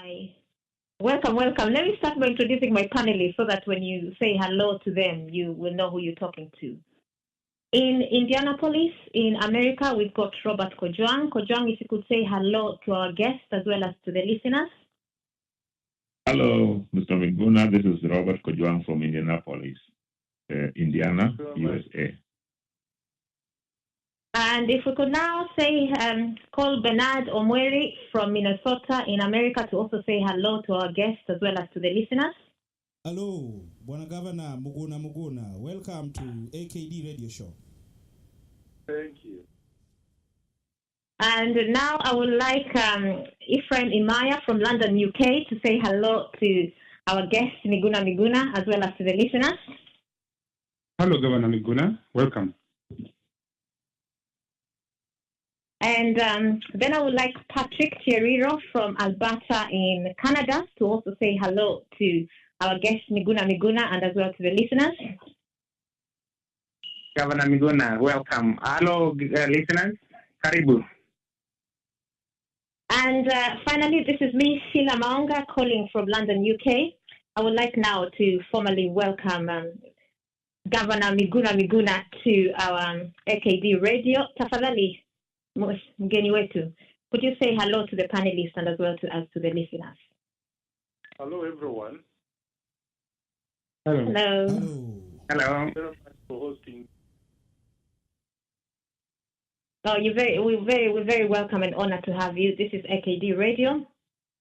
my welcome. Let me start by introducing my panelists so that when you say hello to them, you will know who you're talking to. In Indianapolis, in America, we've got Robert Kojwang. Kojwang, if you could say hello to our guests as well as to the listeners. Hello, Mr. Miguna. This is Robert Kojwang from Indianapolis, Indiana, USA. And if we could now say, call Bernard Omweri from Minnesota in America to also say hello to our guests as well as to the listeners. Hello, Bwana Governor Miguna Miguna. Welcome to AKD Radio Show. Thank you. And now I would like Ephraim Imaya from London, UK to say hello to our guest, Miguna Miguna, as well as to the listeners. Hello, Governor Miguna. Welcome. And then I would like Patrick Chiriro from Alberta in Canada to also say hello to our guest, Miguna Miguna, and as well to the listeners. Governor Miguna, welcome. Hello, listeners. Karibu. And finally, this is me, Sheila Maonga, calling from London, UK. I would like now to formally welcome Governor Miguna Miguna to our AKD Radio. Tafadhali, mgeni wetu, could you say hello to the panelists and as well as to the listeners? Hello, everyone. Hello. Hello. Hello. Thank you very much for hosting. Oh, we're very welcome and honored to have you. This is AKD Radio.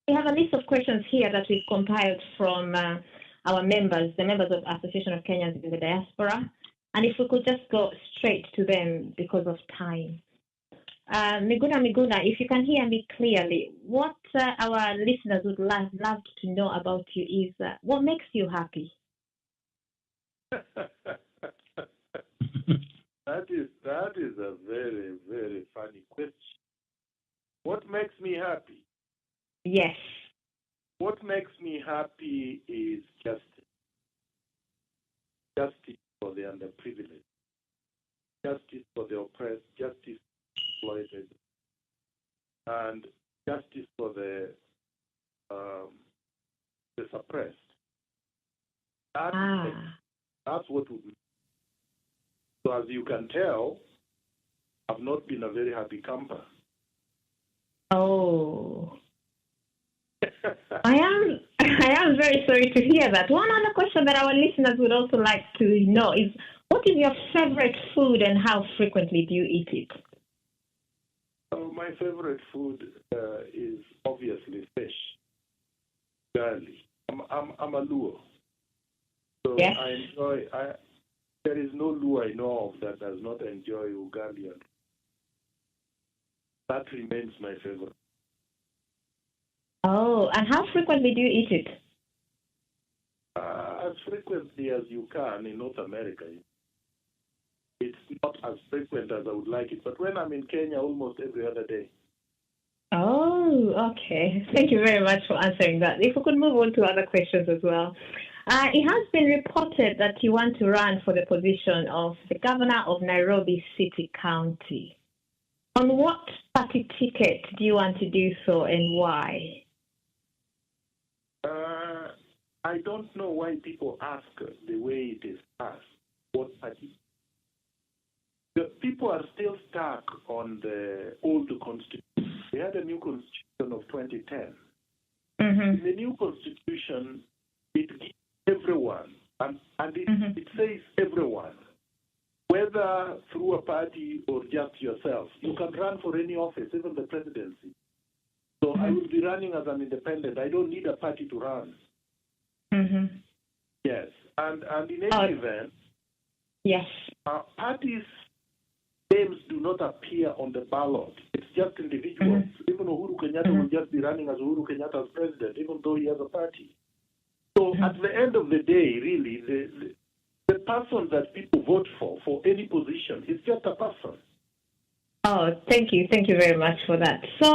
We have a list of questions here that we've compiled from our members, the members of Association of Kenyans in the Diaspora. And if we could just go straight to them because of time. Miguna Miguna, if you can hear me clearly, what our listeners would love to know about you is what makes you happy? That is a very, very funny question. What makes me happy? Yes. What makes me happy is justice. Justice for the underprivileged. Justice for the oppressed. Justice for the exploited. And justice for the suppressed. That's what would be. So as you can tell, I've not been a very happy camper. Oh. I am very sorry to hear that. One other question that our listeners would also like to know is, what is your favorite food and how frequently do you eat it? My favorite food is obviously fish, garlic. I'm a Luo. So yes. There is no Luo I know of that does not enjoy ugali. That remains my favorite. Oh, and how frequently do you eat it? As frequently as you can in North America. It's not as frequent as I would like it, but when I'm in Kenya, almost every other day. Oh, okay. Thank you very much for answering that. If we could move on to other questions as well. It has been reported that you want to run for the position of the Governor of Nairobi County. On what party ticket do you want to do so and why? I don't know why people ask the way it is asked. What party? The people are still stuck on the old constitution. We had a new constitution of 2010. Mm-hmm. In the new constitution, it gives everyone, and it says everyone, whether through a party or just yourself, you can run for any office, even the presidency. So I will be running as an independent. I don't need a party to run. Mm-hmm. Yes, and in any event, yes, parties' names do not appear on the ballot. It's just individuals. Even Uhuru Kenyatta will just be running as Uhuru Kenyatta as president, even though he has a party. So at the end of the day, really, the person that people vote for any position is just a person. Oh, thank you very much for that. So,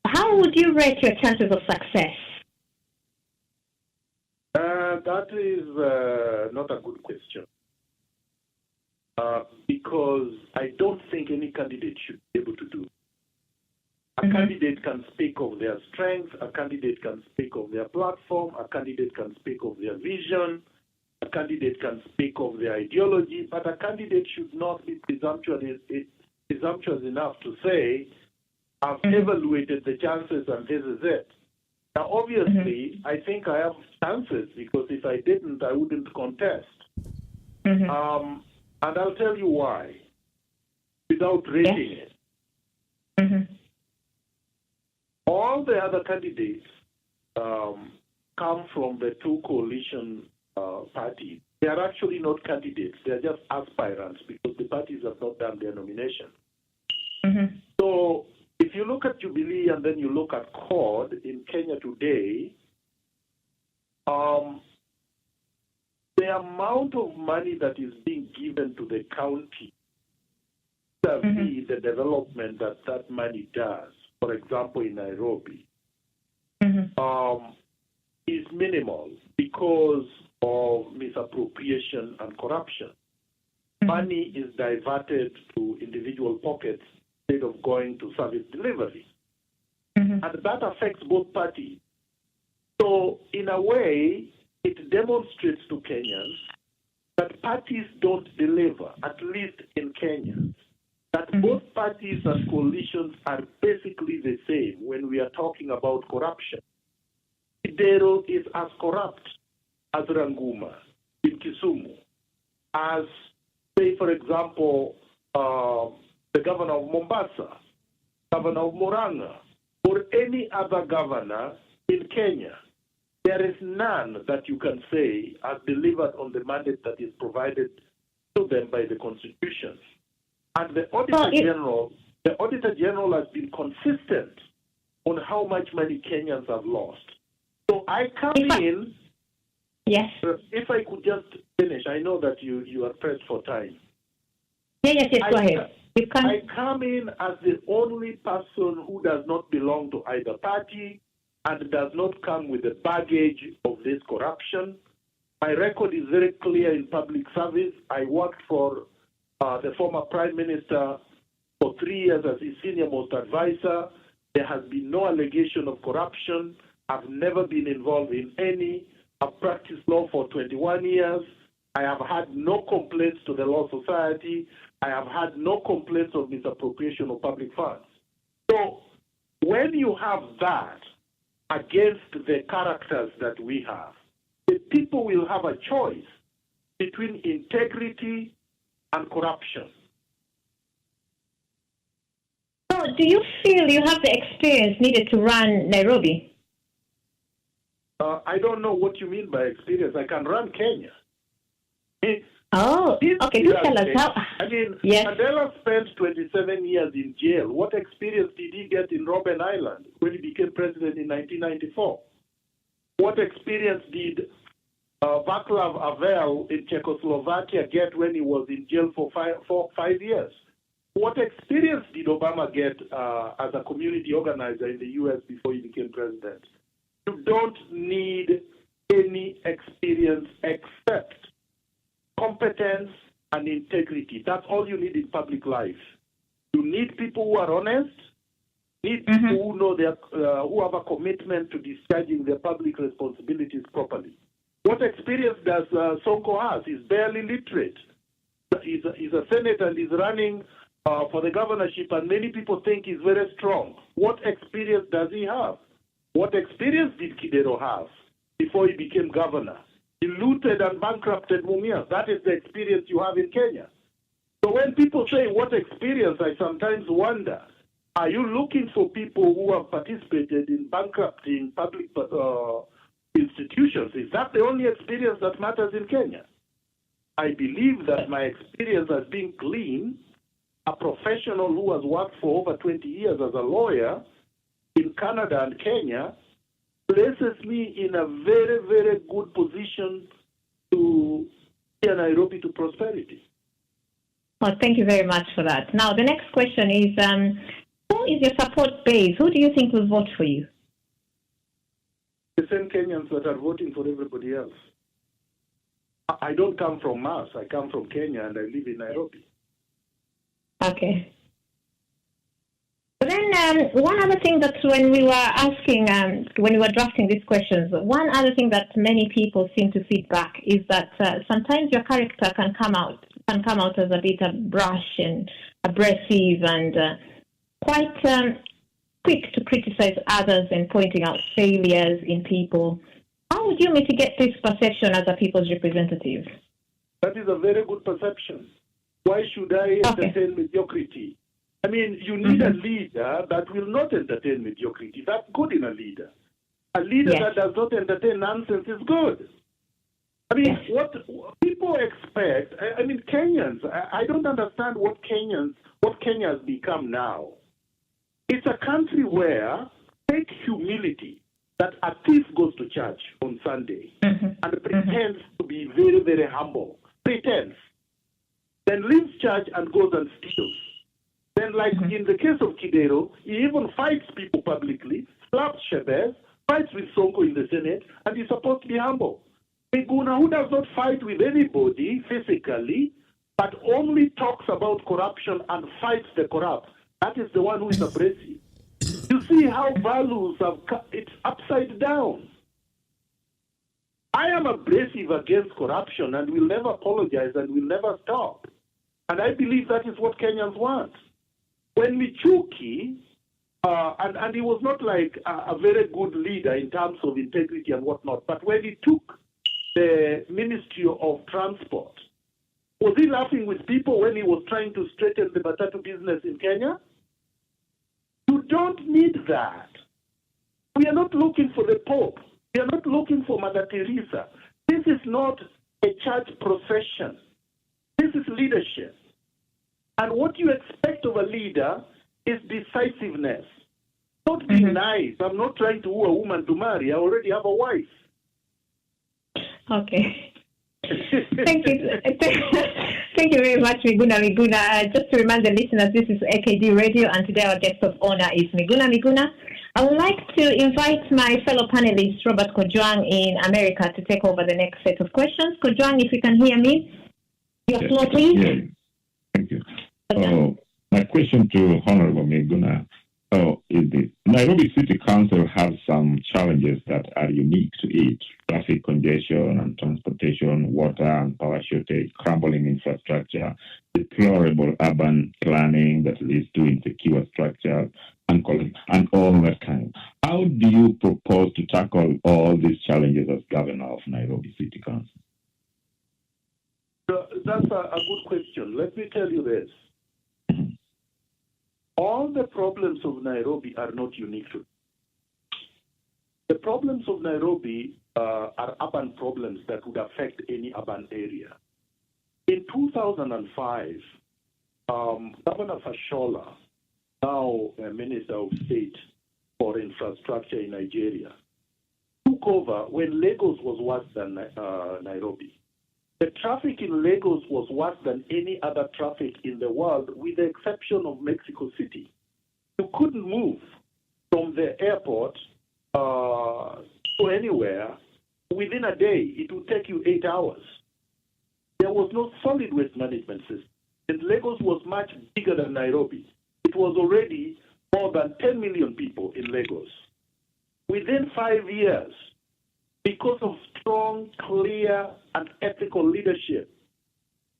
how would you rate your chances of success? That is not a good question. Because I don't think any candidate should be able to do. A candidate can speak of their strengths, a candidate can speak of their platform, a candidate can speak of their vision, a candidate can speak of their ideology, but a candidate should not be presumptuous enough to say, I've evaluated the chances and this is it. Now, obviously, I think I have chances because if I didn't, I wouldn't contest. And I'll tell you why, without rating it. All the other candidates come from the two coalition parties. They are actually not candidates. They are just aspirants because the parties have not done their nomination. So if you look at Jubilee and then you look at CORD in Kenya today, the amount of money that is being given to the county, the development that that money does, for example, in Nairobi, is minimal because of misappropriation and corruption. Money is diverted to individual pockets instead of going to service delivery. And that affects both parties. So, in a way, it demonstrates to Kenyans that parties don't deliver, at least in Kenya. That both parties and coalitions are basically the same when we are talking about corruption. Kidero is as corrupt as Ranguma in Kisumu, as, say, for example, the governor of Mombasa, governor of Murang'a, or any other governor in Kenya. There is none that you can say has delivered on the mandate that is provided to them by the Constitution. And the Auditor General has been consistent on how much money Kenyans have lost. So I come in. Yes. If I could just finish, I know that you are pressed for time. Yes, go ahead. I come in as the only person who does not belong to either party and does not come with the baggage of this corruption. My record is very clear in public service. I worked for the former Prime Minister for 3 years as his senior-most advisor. There has been no allegation of corruption. I've never been involved in any. I've practiced law for 21 years. I have had no complaints to the Law Society. I have had no complaints of misappropriation of public funds. So when you have that against the characters that we have, the people will have a choice between integrity and corruption. So do you feel you have the experience needed to run Nairobi? I don't know what you mean by experience. I can run Kenya. Okay. Do tell us how. I mean, yes. Mandela spent 27 years in jail. What experience did he get in Robben Island when he became president in 1994? What experience did Václav Havel in Czechoslovakia get when he was in jail for five years? What experience did Obama get as a community organizer in the U.S. before he became president? You don't need any experience except competence and integrity. That's all you need in public life. You need people who are honest, need people who know who have a commitment to discharging their public responsibilities properly. What experience does Sonko have? He's barely literate. He's a senator and he's running for the governorship, and many people think he's very strong. What experience does he have? What experience did Kidero have before he became governor? He looted and bankrupted Mumia. That is the experience you have in Kenya. So when people say, what experience, I sometimes wonder, are you looking for people who have participated in bankrupting public institutions? Is that the only experience that matters in Kenya? I believe that my experience as being clean, a professional who has worked for over 20 years as a lawyer in Canada and Kenya, places me in a very, very good position to steer Nairobi to prosperity. Well, thank you very much for that. Now, the next question is, who is your support base? Who do you think will vote for you? The same Kenyans that are voting for everybody else. I don't come from Mars. I come from Kenya and I live in Nairobi. Okay. But then one other thing that when we were asking, when we were drafting these questions, one other thing that many people seem to feedback is that sometimes your character can come out as a bit brash and abrasive and quite quick to criticize others and pointing out failures in people. How would you mitigate this perception as a people's representative? That is a very good perception. Why should I entertain mediocrity? I mean, you need a leader that will not entertain mediocrity. That's good in a leader. A leader that does not entertain nonsense is good. I mean, what people expect, I mean, Kenyans, I don't understand what Kenya has become now. It's a country where fake humility, that a thief goes to church on Sunday and pretends to be very, very humble. Pretends. Then leaves church and goes and steals. Then, like in the case of Kidero, he even fights people publicly, slaps Shebez, fights with Sonko in the Senate, and he's supposed to be humble. Miguna, who does not fight with anybody physically, but only talks about corruption and fights the corrupt, that is the one who is abrasive. You see how values it's upside down. I am abrasive against corruption and will never apologize and will never stop. And I believe that is what Kenyans want. When Michuki, and he was not like a very good leader in terms of integrity and whatnot, but when he took the Ministry of Transport, was he laughing with people when he was trying to straighten the matatu business in Kenya? You don't need that. We are not looking for the Pope. We are not looking for Mother Teresa. This is not a church procession. This is leadership. And what you expect of a leader is decisiveness. Don't be nice. I'm not trying to woo a woman to marry. I already have a wife. Okay. Thank you. Thank you very much, Miguna Miguna. Just to remind the listeners, this is AKD Radio, and today our guest of honor is Miguna Miguna. I would like to invite my fellow panelist, Robert Kojwang in America, to take over the next set of questions. Kojwang, if you can hear me, your floor, please. Yeah. Thank you. My question to Honorable Miguna is this. Nairobi City Council has some challenges that are unique to it: traffic congestion and transportation, water and power shortage, crumbling infrastructure, deplorable urban planning that leads to insecure structure, and all that kind. How do you propose to tackle all these challenges as Governor of Nairobi City Council? That's a good question. Let me tell you this. All the problems of Nairobi are not unique to. The problems of Nairobi are urban problems that would affect any urban area. In 2005, Governor Fashola, now Minister of State for Infrastructure in Nigeria, took over when Lagos was worse than Nairobi. The traffic in Lagos was worse than any other traffic in the world, with the exception of Mexico City. You couldn't move from the airport to anywhere within a day. It would take you 8 hours. There was no solid waste management system. And Lagos was much bigger than Nairobi. It was already more than 10 million people in Lagos. Within 5 years, because of strong, clear, and ethical leadership,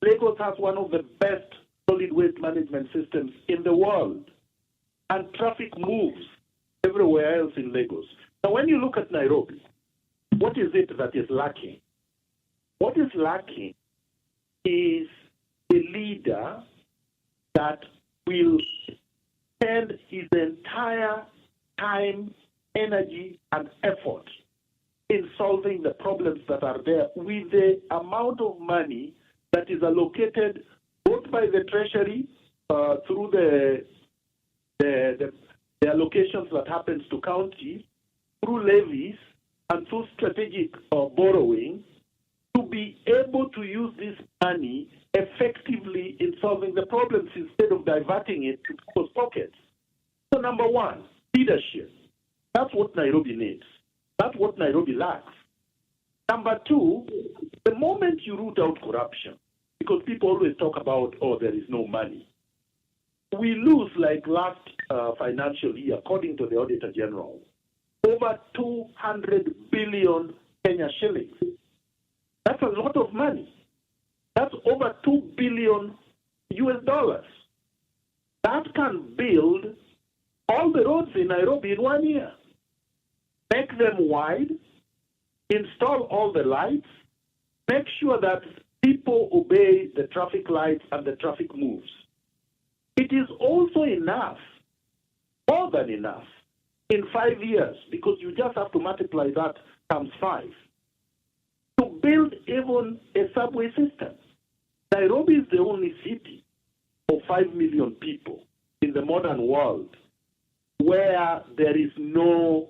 Lagos has one of the best solid waste management systems in the world. And traffic moves everywhere else in Lagos. Now, when you look at Nairobi, what is it that is lacking? What is lacking is a leader that will spend his entire time, energy, and effort in solving the problems that are there with the amount of money that is allocated both by the Treasury through the allocations that happens to counties, through levies, and through strategic borrowing, to be able to use this money effectively in solving the problems instead of diverting it to people's pockets. So number one, leadership. That's what Nairobi needs. That's what Nairobi lacks. Number two, the moment you root out corruption, because people always talk about, oh, there is no money. we lose, like last financial year, according to the Auditor General, over 200 billion Kenya shillings. That's a lot of money. That's over 2 billion US dollars. That can build all the roads in Nairobi in 1 year. Make them wide, install all the lights, make sure that people obey the traffic lights and the traffic moves. It is also enough, more than enough, in 5 years, because you just have to multiply that times 5, to build even a subway system. Nairobi is the only city of 5 million people in the modern world where there is no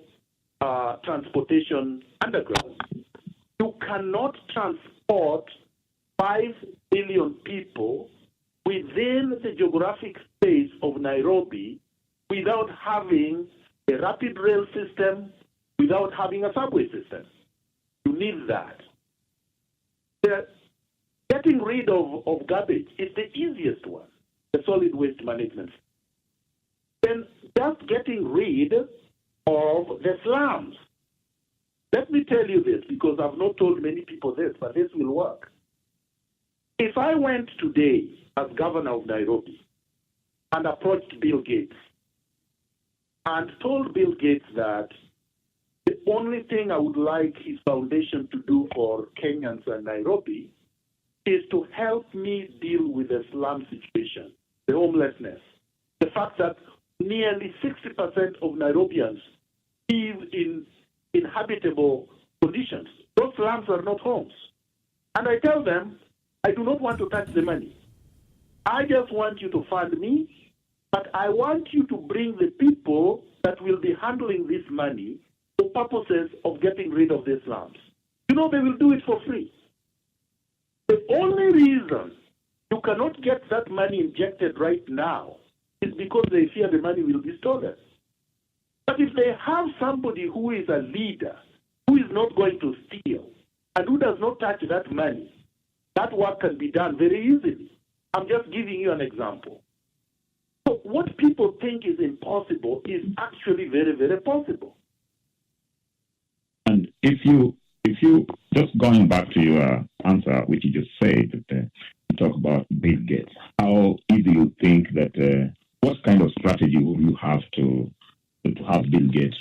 transportation underground. You cannot transport 5 million people within the geographic space of Nairobi without having a rapid rail system, without having a subway system. You need that. Getting rid of garbage is the easiest one, the solid waste management. Then just getting rid of the slums. Let me tell you this, because I've not told many people this, but this will work. If I went today as governor of Nairobi and approached Bill Gates and told Bill Gates that the only thing I would like his foundation to do for Kenyans and Nairobi is to help me deal with the slum situation, the homelessness, the fact that nearly 60% of Nairobians live in inhabitable conditions. Those slums are not homes. And I tell them, I do not want to touch the money. I just want you to fund me, but I want you to bring the people that will be handling this money for purposes of getting rid of the slums. You know, they will do it for free. The only reason you cannot get that money injected right now is because they fear the money will be stolen. But if they have somebody who is a leader, who is not going to steal, and who does not touch that money, that work can be done very easily. I'm just giving you an example. So what people think is impossible is actually very, very possible. And if you just going back to your answer, which you just said, that you talk about Bill Gates, how easy you think that, what kind of strategy will you have to have Bill Gates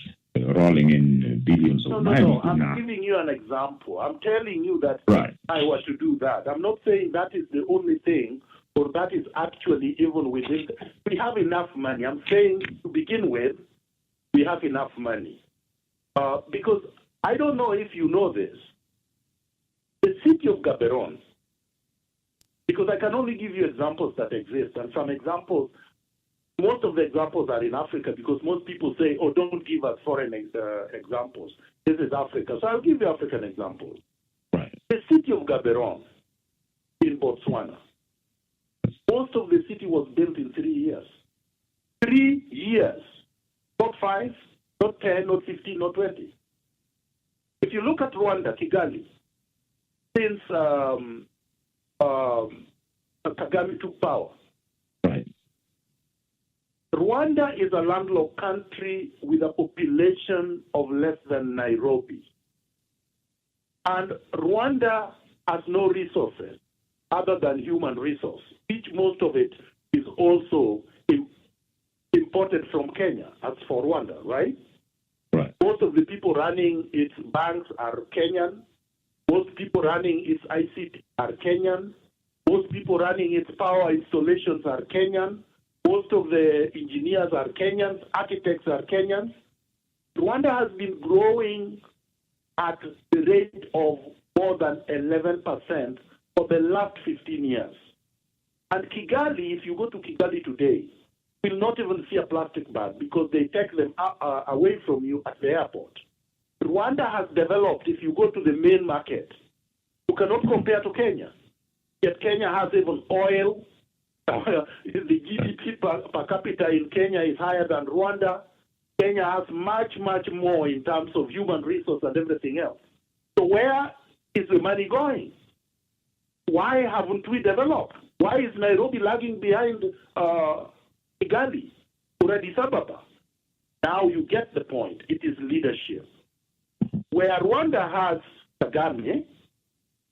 rolling in billions of money? No. I'm giving you an example. I'm telling you that right. If I were to do that. I'm not saying that is the only thing, or that is actually even within. We have enough money. I'm saying to begin with, we have enough money. Because I don't know if you know this. The city of Gaborone, because I can only give you examples that exist, and some examples, most of the examples are in Africa, because most people say, oh, don't give us foreign examples. This is Africa. So I'll give you African examples. Right. The city of Gaborone in Botswana, most of the city was built in 3 years. 3 years. Not 5, not 10, not 15, not 20. If you look at Rwanda, Kigali, since Kagame took power, right. Rwanda is a landlocked country with a population of less than Nairobi. And Rwanda has no resources other than human resource, which most of it is also imported from Kenya. That's for Rwanda, right? Right. Most of the people running its banks are Kenyan. Most people running its ICT are Kenyan. Most people running its power installations are Kenyan. Most of the engineers are Kenyans. Architects are Kenyans. Rwanda has been growing at the rate of more than 11% for the last 15 years. And Kigali, if you go to Kigali today, will not even see a plastic bag because they take them away from you at the airport. Rwanda has developed, if you go to the main market, you cannot compare to Kenya. Yet Kenya has even oil. The GDP per capita in Kenya is higher than Rwanda. Kenya has much, much more in terms of human resource and everything else. So where is the money going? Why haven't we developed? Why is Nairobi lagging behind Kigali, or Addis Ababa. Now you get the point. It is leadership. Where Rwanda has Kagame,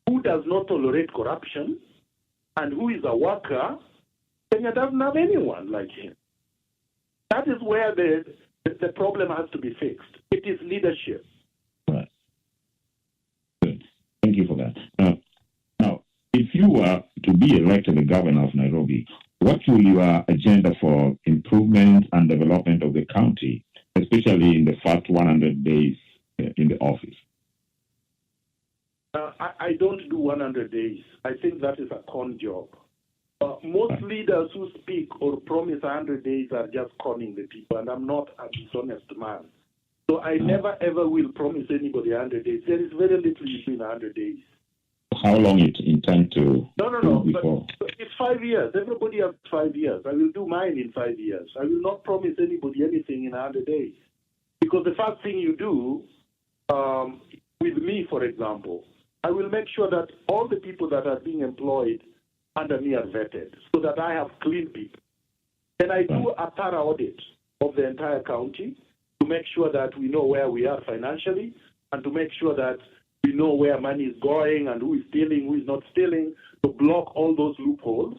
who does not tolerate corruption and who is a worker, Kenya doesn't have anyone like him. That is where the problem has to be fixed. It is leadership. Right. Good. Thank you for that. Now, if you were to be elected the governor of Nairobi, what will your agenda for improvement and development of the county, especially in the first 100 days in the office? I don't do 100 days. I think that is a con job. Most leaders who speak or promise 100 days are just conning the people, and I'm not a dishonest man. So I never ever will promise anybody 100 days. There is very little between 100 days. How long you intend to? No. But it's 5 years. Everybody has 5 years. I will do mine in 5 years. I will not promise anybody anything in 100 days. Because the first thing you do, with me, for example, I will make sure that all the people that are being employed under me are vetted so that I have clean people. Then I do a thorough audit of the entire county to make sure that we know where we are financially and to make sure that we know where money is going and who is stealing, who is not stealing, to block all those loopholes.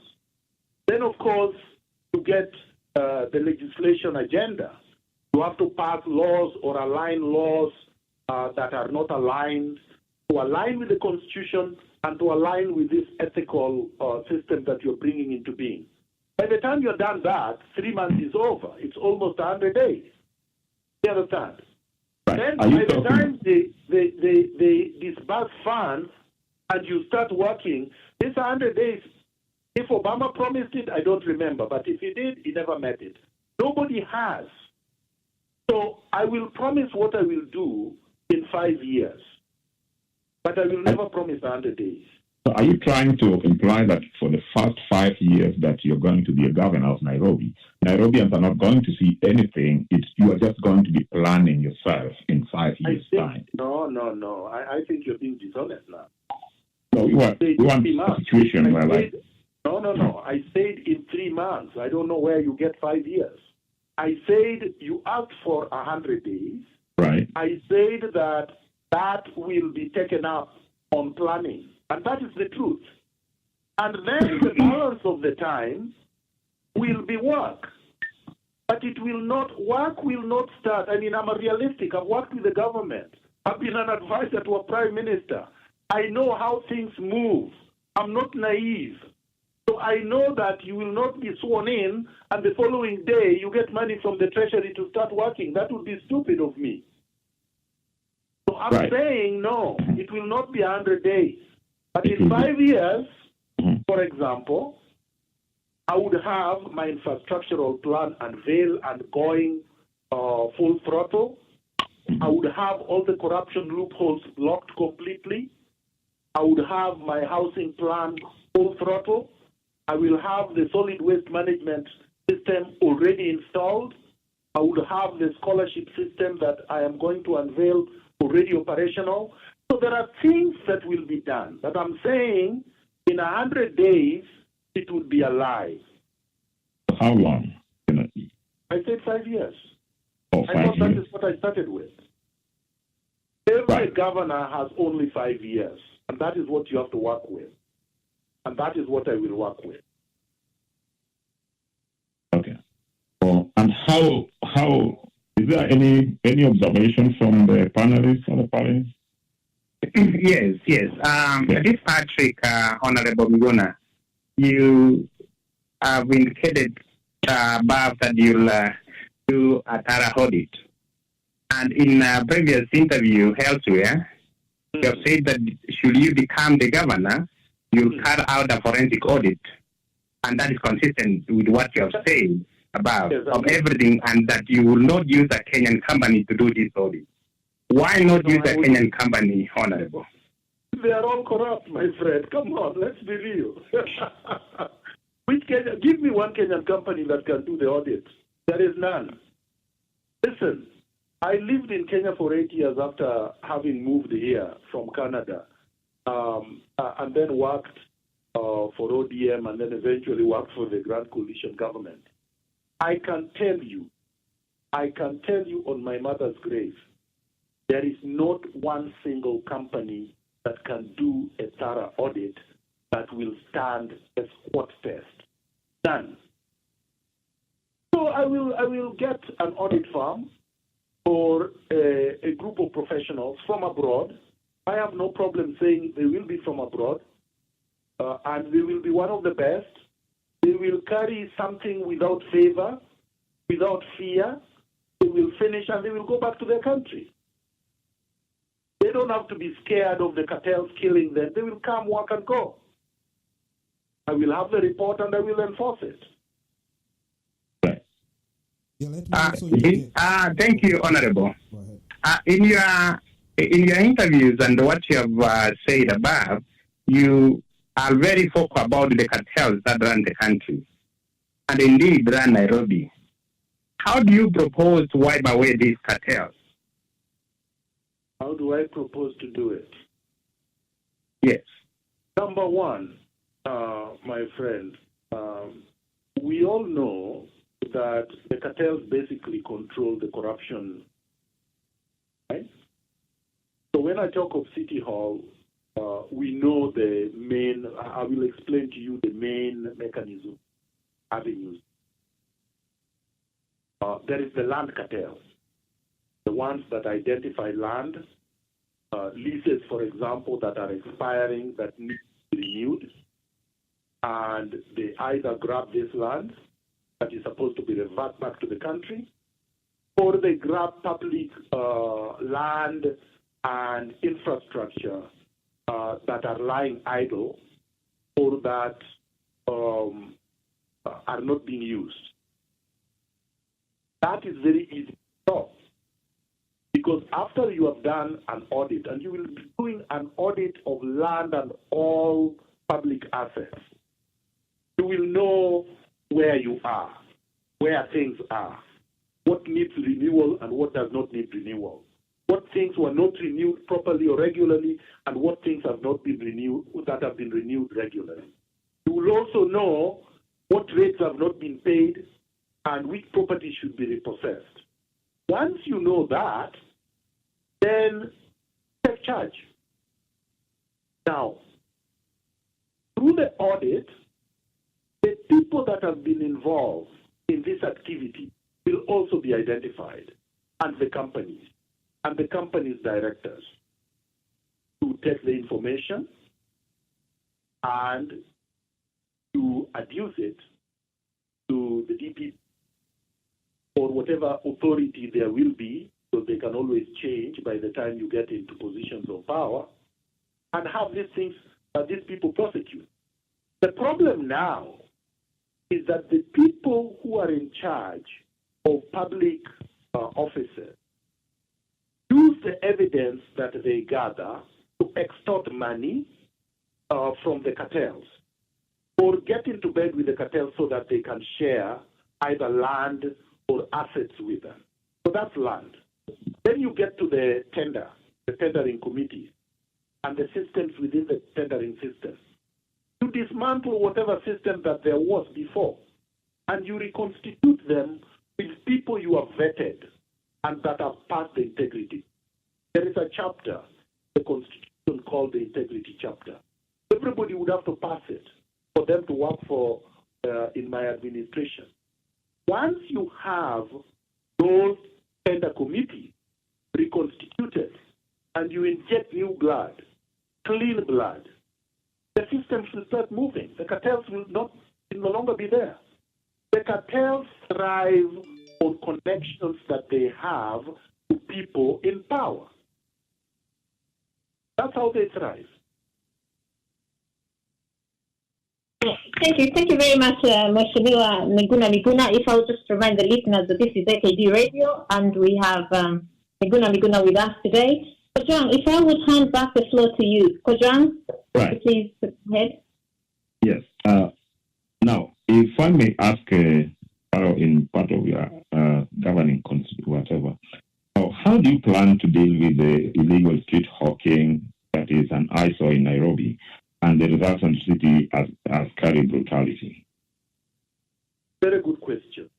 Then, of course, to get the legislation agenda, you have to pass laws or align laws that are not aligned, to align with the Constitution and to align with this ethical system that you're bringing into being. By the time you're done that, 3 months is over. It's almost 100 days. You understand? Right. Then by the time they disburse funds and you start working, this 100 days, if Obama promised it, I don't remember. But if he did, he never met it. Nobody has. So I will promise what I will do in 5 years. But I will never promise 100 days. So are you trying to imply that for the first 5 years that you're going to be a governor of Nairobi, Nairobians are not going to see anything, you are just going to be planning yourself in 5 years' time? No. I think you're being dishonest now. No, we want a situation where No. I said in 3 months. I don't know where you get 5 years. I said you asked for 100 days. Right. I said that will be taken up on planning. And that is the truth. And then the balance of the time will be work. But work will not start. I mean, I'm a realistic. I've worked with the government. I've been an advisor to a prime minister. I know how things move. I'm not naive. So I know that you will not be sworn in and the following day you get money from the treasury to start working. That would be stupid of me. So I'm saying no, it will not be 100 days. But in 5 years, for example, I would have my infrastructural plan unveiled and going full throttle. I would have all the corruption loopholes blocked completely. I would have my housing plan full throttle. I will have the solid waste management system already installed. I would have the scholarship system that I am going to unveil already operational. So there are things that will be done. But I'm saying in 100 days, it would be alive. How long? I said 5 years. Oh, 5 I thought years. that is what I started with. Every governor has only 5 years, and that is what you have to work with. And that is what I will work with. Okay. And how is there any observation from the panelists on the panel? Yes. This Patrick, Honorable Miguna, you have indicated above that you'll do a thorough audit. And in a previous interview elsewhere, you have said that should you become the governor, you'll carry out a forensic audit. And that is consistent with what you have said about of everything, and that you will not use a Kenyan company to do this audit. Why not use a Kenyan company, Honorable? They are all corrupt, my friend. Come on, let's be real. Give me one Kenyan company that can do the audit. There is none. Listen, I lived in Kenya for 8 years after having moved here from Canada, and then worked for ODM, and then eventually worked for the Grand Coalition government. I can tell you on my mother's grave, there is not one single company that can do a thorough audit that will stand a squat test. None. So I will get an audit firm or a group of professionals from abroad. I have no problem saying they will be from abroad, and they will be one of the best. They will carry something without favor, without fear. They will finish and they will go back to their country. They don't have to be scared of the cartels killing them. They will come, work, and go. I will have the report and I will enforce it. Yeah, let me also thank you, Honorable. Go ahead. In your interviews and what you have said above, you are very vocal about the cartels that run the country, and indeed run Nairobi. How do you propose to wipe away these cartels? How do I propose to do it? Yes. Number one, my friend, we all know that the cartels basically control the corruption, right? So when I talk of City Hall, we know the main, I will explain to you the main mechanism, avenues. There is the land cartels, the ones that identify land, leases, for example, that are expiring, that need to be renewed, and they either grab this land that is supposed to be reverted back to the country, or they grab public land and infrastructure that are lying idle or that are not being used. That is very easy to stop. Because after you have done an audit, and you will be doing an audit of land and all public assets, you will know where you are, where things are, what needs renewal and what does not need renewal, what things were not renewed properly or regularly, and what things have not been renewed that have been renewed regularly. You will also know what rates have not been paid and which property should be repossessed. Once you know that, then take charge. Now, through the audit, the people that have been involved in this activity will also be identified, and the companies directors, to take the information and to adduce it to the DP or whatever authority there will be, so they can always change by the time you get into positions of power, and have these people prosecute. The problem now is that the people who are in charge of public offices use the evidence that they gather to extort money from the cartels, or get into bed with the cartels so that they can share either land or assets with them. So that's land. Then you get to the tendering committees, and the systems within the tendering system. You dismantle whatever system that there was before, and you reconstitute them with people you have vetted and that have passed the integrity. There is a chapter, the Constitution called the integrity chapter. Everybody would have to pass it for them to work for in my administration. Once you have those tender committees reconstituted and you inject new blood, clean blood, the systems will start moving. The cartels will no longer be there. The cartels thrive on connections that they have to people in power. That's how they thrive. Thank you very much, Mheshimiwa Miguna Miguna. If I would just remind the listeners that this is AKD Radio, and we have Miguna Miguna with us today. Kojang, if I would hand back the floor to you. Kojang, right. Please go ahead. Yes. Now, if I may ask, in part of your governing whatever, how do you plan to deal with the illegal street hawking that is an eyesore in Nairobi, and the results on the city as carry brutality? Very good question.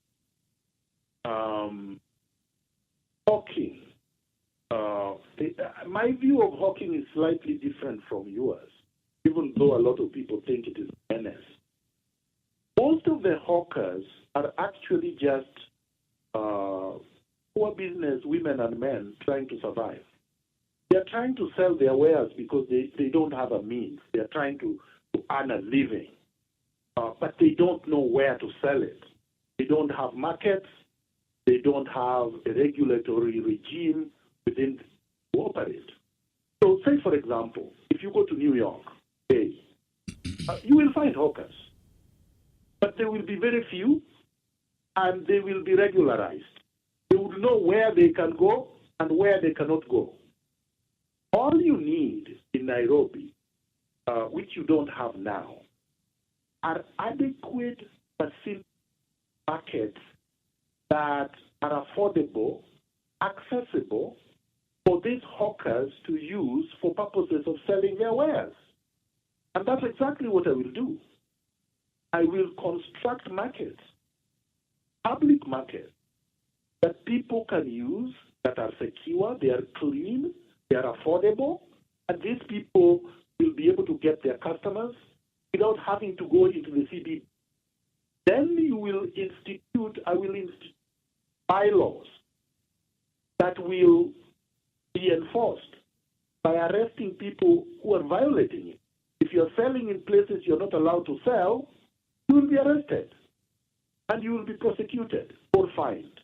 hawking. My view of hawking is slightly different from yours, even though a lot of people think it is menace. Most of the hawkers are actually just poor business women and men trying to survive. They are trying to sell their wares because they don't have a means. They are trying to earn a living, but they don't know where to sell it. They don't have markets. They don't have a regulatory regime within to operate. So say, for example, if you go to New York, you will find hawkers, but there will be very few, and they will be regularized. They will know where they can go and where they cannot go. All you need in Nairobi, which you don't have now, are adequate facility markets that are affordable, accessible for these hawkers to use for purposes of selling their wares. And that's exactly what I will do. I will construct markets, public markets, that people can use, that are secure, they are clean, they are affordable, and these people will be able to get their customers without having to go into the CBD. Then I will institute bylaws that will be enforced by arresting people who are violating it. If you're selling in places you're not allowed to sell, you will be arrested and you will be prosecuted or fined.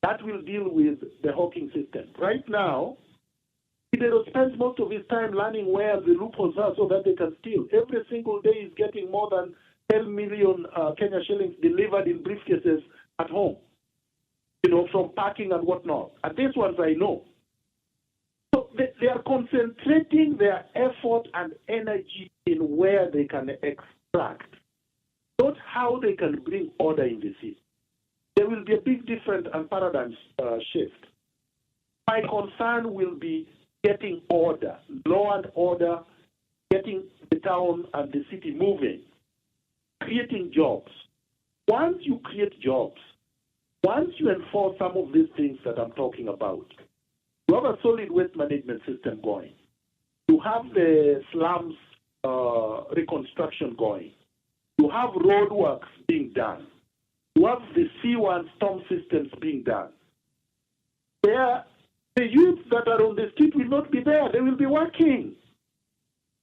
That will deal with the hawking system. Right now, Kidero spends most of his time learning where the loopholes are so that they can steal. Every single day he's getting more than 10 million Kenya shillings delivered in briefcases at home, from parking and whatnot. And these ones I know. So they are concentrating their effort and energy in where they can extract, not how they can bring order in the city. There will be a big difference and paradigm shift. My concern will be getting order, law and order, getting the town and the city moving, creating jobs. Once you create jobs, once you enforce some of these things that I'm talking about, you have a solid waste management system going. You have the slums reconstruction going. You have road works being done. You have the C1 storm systems being done. The youth that are on the street will not be there. They will be working.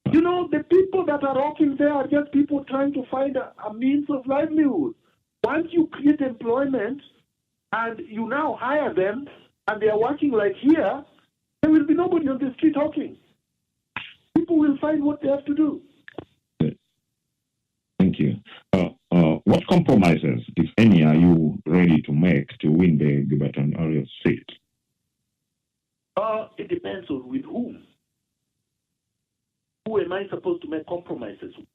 The people that are working there are just people trying to find a means of livelihood. Once you create employment and you now hire them and they are working like here, there will be nobody on the street hawking. People will find what they have to do. Thank you. What compromises, if any, are you ready to make to win the gubernatorial seat? It depends on with whom. Who am I supposed to make compromises with?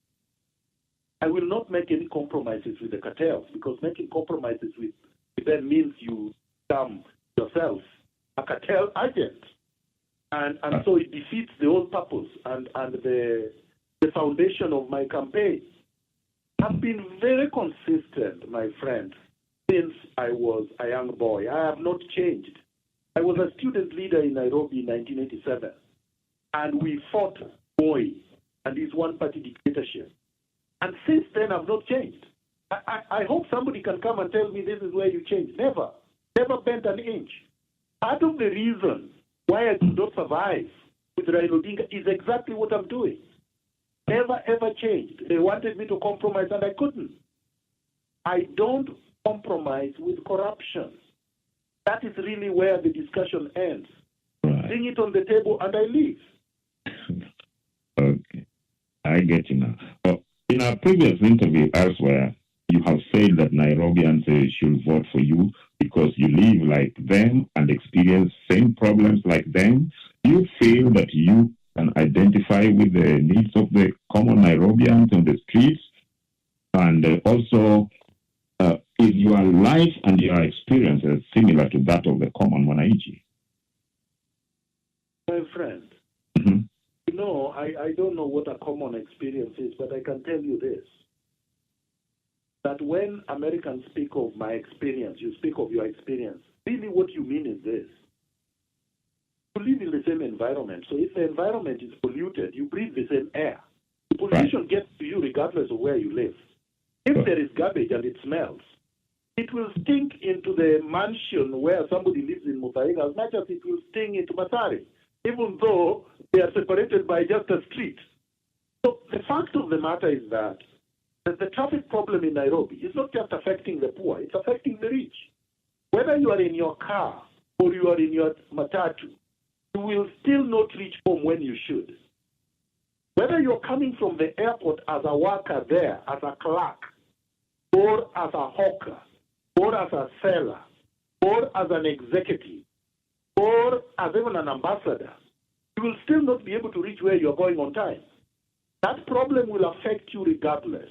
I will not make any compromises with the cartels, because making compromises with them means you become yourself a cartel agent. And so it defeats the whole purpose and the foundation of my campaign. I've been very consistent, my friend, since I was a young boy. I have not changed. I was a student leader in Nairobi in 1987, and we fought Moi and his one-party dictatorship. And since then, I've not changed. I hope somebody can come and tell me this is where you changed. Never. Never bent an inch. Part of the reason why I did not survive with Raila Odinga is exactly what I'm doing. Never, ever changed. They wanted me to compromise, and I couldn't. I don't compromise with corruption. That is really where the discussion ends. Right. Bring it on the table, and I leave. Okay. I get you now. In our previous interview elsewhere, you have said that Nairobians should vote for you because you live like them and experience same problems like them. Do you feel that you can identify with the needs of the common Nairobians on the streets? And also, is your life and your experiences similar to that of the common Mwananchi? My friend, I don't know what a common experience is, but I can tell you this. that when Americans speak of my experience, you speak of your experience. Really what you mean is this. You live in the same environment. So if the environment is polluted, you breathe the same air. The pollution gets to you regardless of where you live. If there is garbage and it smells, it will stink into the mansion where somebody lives in Muthaiga as much as it will stink into Mathare, even though they are separated by just a street. So the fact of the matter is that the traffic problem in Nairobi is not just affecting the poor, it's affecting the rich. Whether you are in your car or you are in your matatu, you will still not reach home when you should. Whether you're coming from the airport as a worker there, as a clerk, or as a hawker, or as a seller, or as an executive, or as even an ambassador, you will still not be able to reach where you're going on time. That problem will affect you regardless.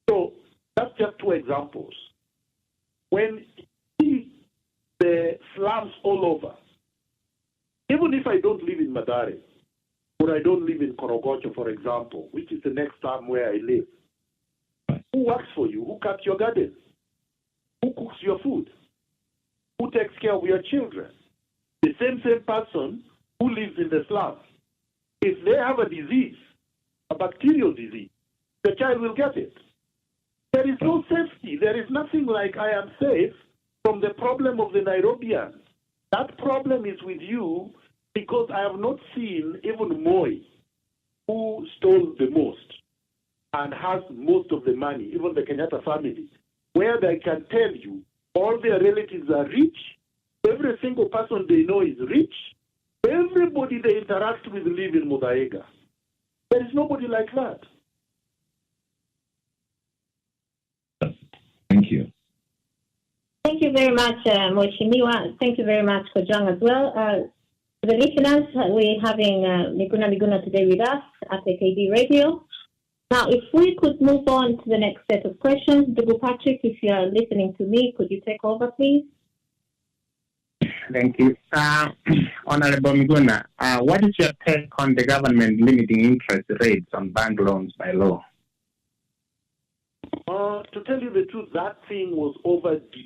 So that's just two examples. When you see the slums all over, even if I don't live in Mathare, or I don't live in Korogocho, for example, which is the next town where I live, who works for you? Who cuts your garden? Who cooks your food? Who takes care of your children? The same person who lives in the slums. If they have a disease, a bacterial disease, the child will get it. There is no safety. There is nothing like I am safe from the problem of the Nairobians. That problem is with you because I have not seen even Moi, who stole the most and has most of the money, even the Kenyatta family, where they can tell you all their relatives are rich, every single person they know is rich, everybody they interact with live in Muthaiga. There is nobody like that. Thank you. Thank you very much, Mheshimiwa. Thank you very much, Kojang, as well. To the listeners, we're having Miguna Miguna today with us at AKD Radio. Now, if we could move on to the next set of questions. Dugu Patrick, if you are listening to me, could you take over, please? Thank you. Honorable Miguna, what is your take on the government limiting interest rates on bank loans by law? To tell you the truth, that thing was overdue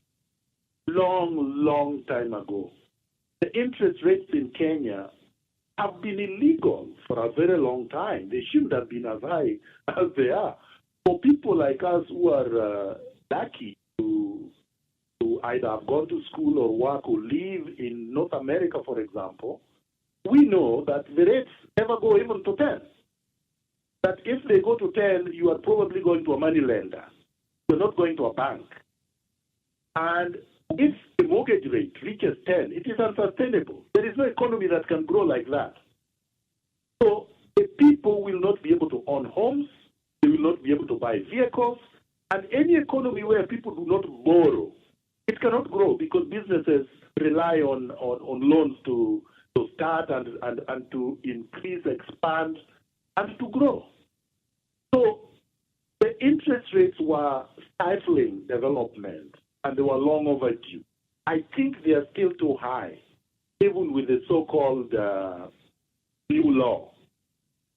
long time ago. The interest rates in Kenya have been illegal for a very long time. They shouldn't have been as high as they are. For people like us who are lucky to either have gone to school or work or live in North America, for example, we know that the rates never go even to 10. That if they go to 10, you are probably going to a money lender. You're not going to a bank. And if the mortgage rate reaches 10, it is unsustainable. There is no economy that can grow like that. So the people will not be able to own homes, they will not be able to buy vehicles, and any economy where people do not borrow, it cannot grow because businesses rely on loans to start and to increase, expand, and to grow. So the interest rates were stifling development, and they were long overdue. I think they are still too high, even with the so-called new law.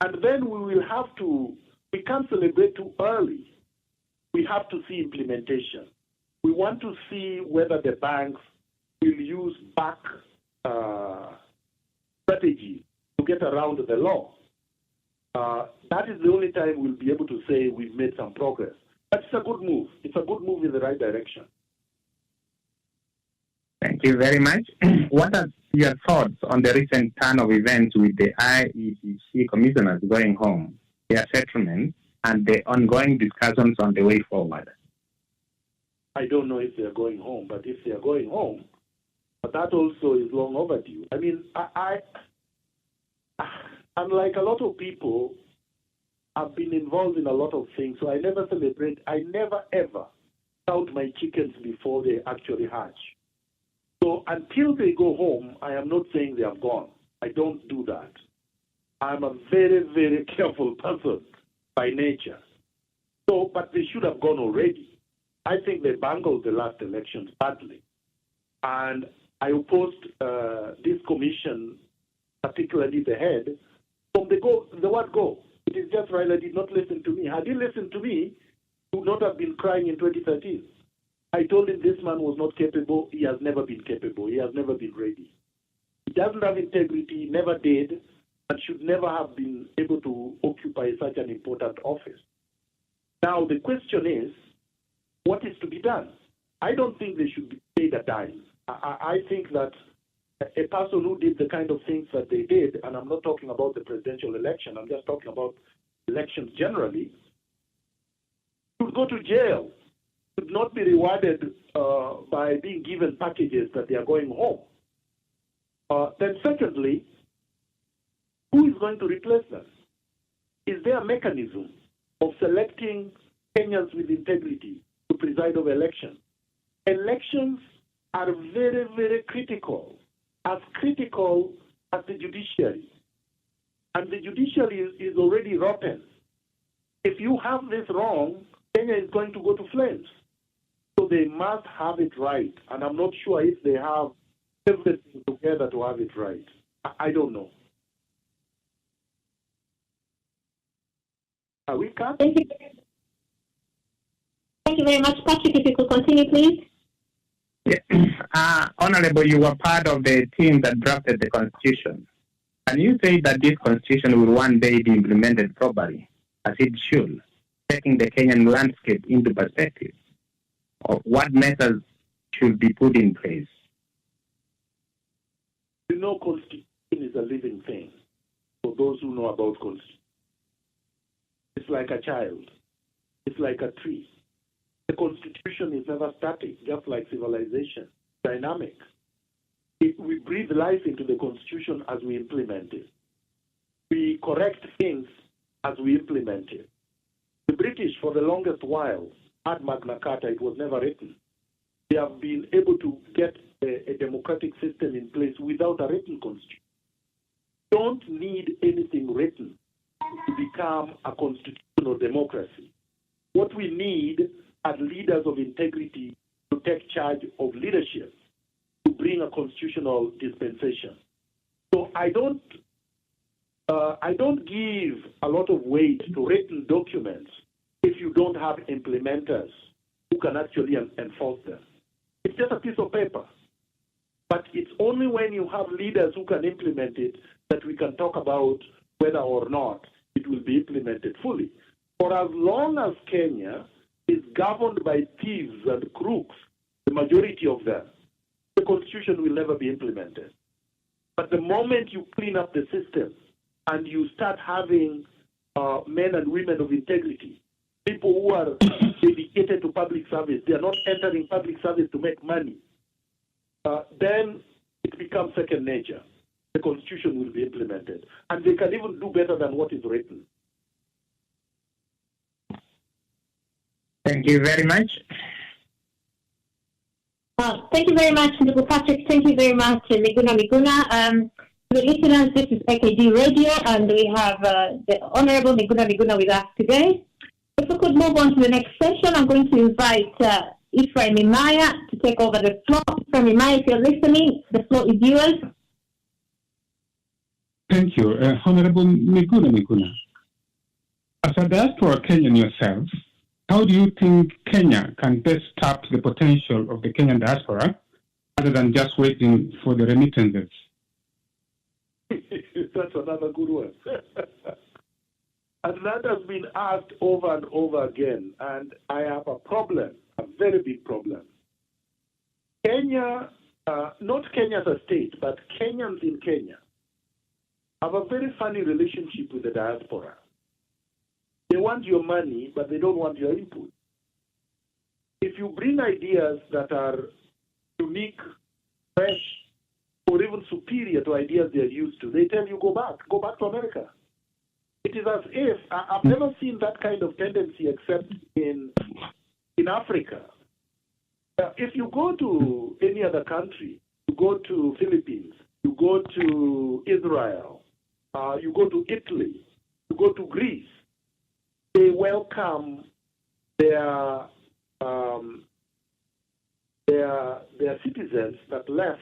And then we can't celebrate too early. We have to see implementation. We want to see whether the banks will use back strategies to get around the law. That is the only time we'll be able to say we've made some progress. But it's a good move. It's a good move in the right direction. Thank you very much. What are your thoughts on the recent turn of events with the IEBC commissioners going home, their settlements, and the ongoing discussions on the way forward? I don't know if they're going home, but if they're going home, but that also is long overdue. I mean, I'm like a lot of people, I've been involved in a lot of things, so I never celebrate. I never, ever count my chickens before they actually hatch. So until they go home, I am not saying they have gone. I don't do that. I'm a very, very careful person by nature. So, but they should have gone already. I think they bungled the last elections badly. And I opposed this commission, particularly the head, from the word go. It is just Raila did not listen to me. Had he listened to me, would not have been crying in 2013. I told him this man was not capable. He has never been capable. He has never been ready. He doesn't have integrity, never did, and should never have been able to occupy such an important office. Now, the question is, what is to be done? I don't think they should be paid a dime. I think that a person who did the kind of things that they did, and I'm not talking about the presidential election, I'm just talking about elections generally, should go to jail, should not be rewarded by being given packages that they are going home. Then secondly, who is going to replace them? Is there a mechanism of selecting Kenyans with integrity to preside over elections? Elections are very, very critical as the judiciary. And the judiciary is already rotten. If you have this wrong, Kenya is going to go to flames. So they must have it right. And I'm not sure if they have everything together to have it right. I don't know. Are we cut? Thank you. Thank you very much. Patrick, if you could continue, please. Yeah. Honorable, you were part of the team that drafted the Constitution. And you say that this Constitution will one day be implemented properly, as it should, taking the Kenyan landscape into perspective. Of what measures should be put in place? You know, Constitution is a living thing. For those who know about Constitution, it's like a child. It's like a tree. The Constitution is never static, just like civilization, dynamic. We breathe life into the Constitution as we implement it. We correct things as we implement it. The British, for the longest while, had Magna Carta. It was never written. They have been able to get a democratic system in place without a written Constitution. Don't need anything written to become a constitutional democracy. What we need are leaders of integrity to take charge of leadership, to bring a constitutional dispensation. So I don't give a lot of weight to written documents if you don't have implementers who can actually enforce them. It's just a piece of paper. But it's only when you have leaders who can implement it that we can talk about whether or not it will be implemented fully. For as long as Kenya is governed by thieves and crooks, the majority of them, the Constitution will never be implemented. But the moment you clean up the system and you start having men and women of integrity, people who are dedicated to public service, they are not entering public service to make money, then it becomes second nature. The Constitution will be implemented. And they can even do better than what is written. Thank you very much. Thank you very much, Mr. Patrick. Thank you very much, Miguna Miguna. To the listeners, this is AKD Radio, and we have the Honorable Miguna Miguna with us today. If we could move on to the next session, I'm going to invite Ephraim Imaya to take over the floor. Ephraim Imaya, if you're listening, the floor is yours. Thank you. Honorable Miguna Miguna, as a diaspora Kenyan yourself, how do you think Kenya can best tap the potential of the Kenyan diaspora rather than just waiting for the remittances? That's another good one. And that has been asked over and over again, and I have a problem, a very big problem. Kenya, not Kenya as a state, but Kenyans in Kenya have a very funny relationship with the diaspora. They want your money, but they don't want your input. If you bring ideas that are unique, fresh, or even superior to ideas they're used to, they tell you go back to America. It is as if, I've never seen that kind of tendency except in Africa. If you go to any other country, you go to Philippines, you go to Israel, you go to Italy, you go to Greece, they welcome their citizens that left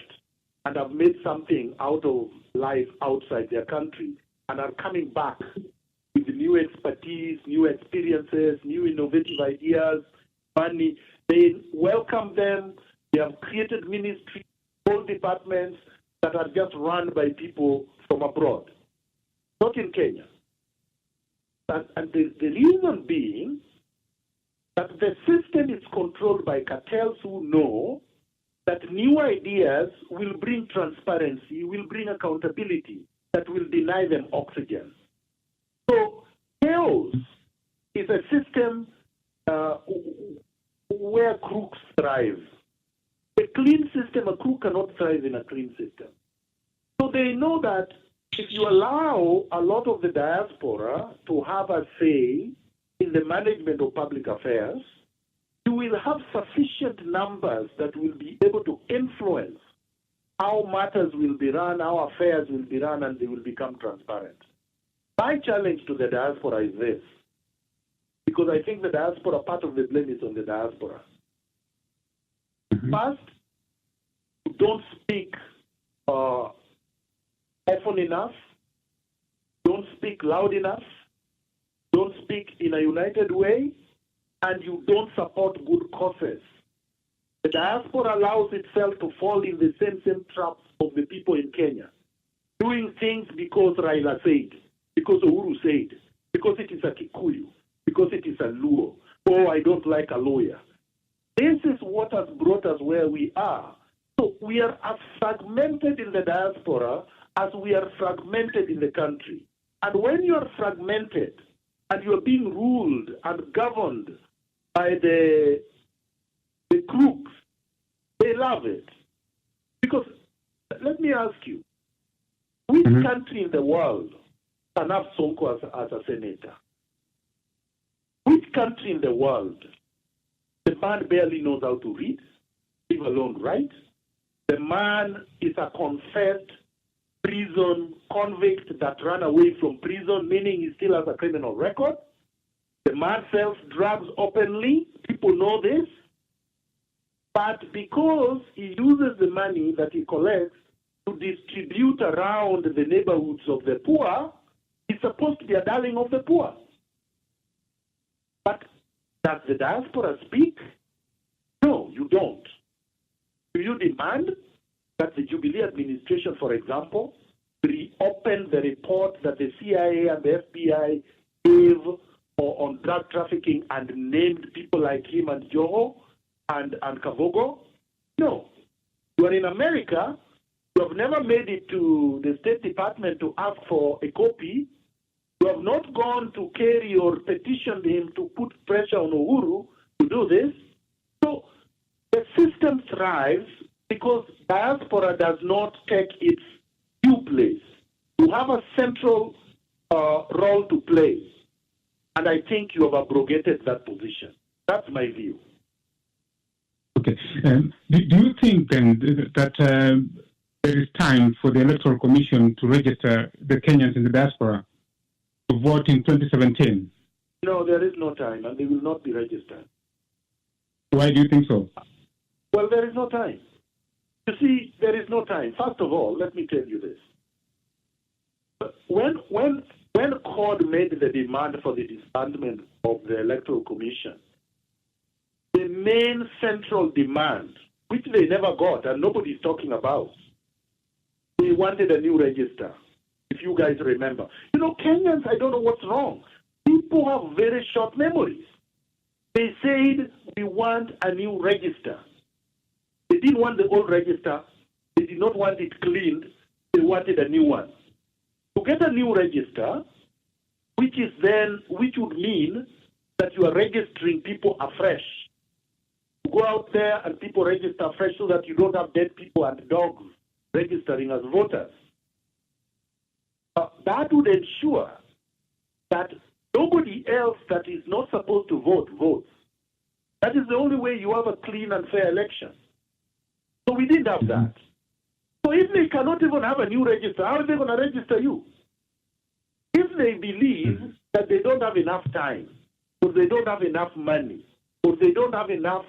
and have made something out of life outside their country and are coming back with new expertise, new experiences, new innovative ideas, money. They welcome them. They have created ministries, whole departments that are just run by people from abroad, not in Kenya. And the reason being that the system is controlled by cartels who know that new ideas will bring transparency, will bring accountability, that will deny them oxygen. So chaos is a system where crooks thrive. A clean system, a crook cannot thrive in a clean system. So they know that if you allow a lot of the diaspora to have a say in the management of public affairs, you will have sufficient numbers that will be able to influence how matters will be run, how affairs will be run, and they will become transparent. My challenge to the diaspora is this, because I think the diaspora, part of the blame is on the diaspora. First, you don't speak often enough, don't speak loud enough, don't speak in a united way, and you don't support good causes. The diaspora allows itself to fall in the same traps of the people in Kenya, doing things because Raila said, because Uhuru said, because it is a Kikuyu, because it is a Luo, oh, I don't like a lawyer. This is what has brought us where we are. So we are as fragmented in the diaspora as we are fragmented in the country. And when you are fragmented and you are being ruled and governed by the crooks, they love it. Because let me ask you, which country in the world can have Sonko as a senator? Which country in the world? The man barely knows how to read, leave alone write. The man is a confessed prison convict that ran away from prison, meaning he still has a criminal record. The man sells drugs openly. People know this. But because he uses the money that he collects to distribute around the neighborhoods of the poor, he's supposed to be a darling of the poor. But does the diaspora speak? No, you don't. Do you demand that the Jubilee administration, for example, reopen the report that the CIA and the FBI gave on drug trafficking and named people like him and Joho and Kavogo? No. You are in America. You have never made it to the State Department to ask for a copy. You have not gone to carry or petitioned him to put pressure on Uhuru to do this. So the system thrives because diaspora does not take its due place. You have a central role to play. And I think you have abrogated that position. That's my view. Okay. Do you think then that there is time for the Electoral Commission to register the Kenyans in the diaspora to vote in 2017? No, there is no time, and they will not be registered. Why do you think so? Well, there is no time. You see, there is no time. First of all, let me tell you this. When CORD made the demand for the disbandment of the Electoral Commission, the main central demand, which they never got and nobody's talking about, they wanted a new register, if you guys remember. You know, Kenyans, I don't know what's wrong. People have very short memories. They said, we want a new register. They didn't want the old register. They did not want it cleaned. They wanted a new one. To get a new register, which would mean that you are registering people afresh. You go out there and people register afresh so that you don't have dead people and dogs registering as voters. That would ensure that nobody else that is not supposed to vote votes. That is the only way you have a clean and fair election. So we didn't have that. So if they cannot even have a new register, how are they going to register you? If they believe that they don't have enough time, or they don't have enough money, or they don't have enough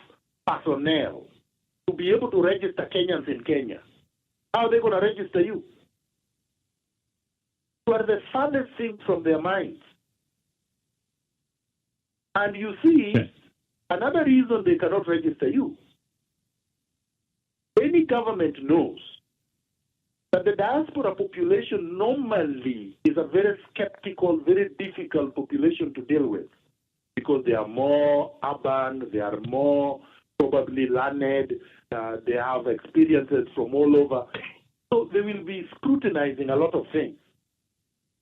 personnel to be able to register Kenyans in Kenya, how are they going to register you? You are the farthest thing from their minds. And you see, another reason they cannot register you, any government knows that the diaspora population normally is a very skeptical, very difficult population to deal with because they are more urban, they are more probably learned, they have experiences from all over. So they will be scrutinizing a lot of things.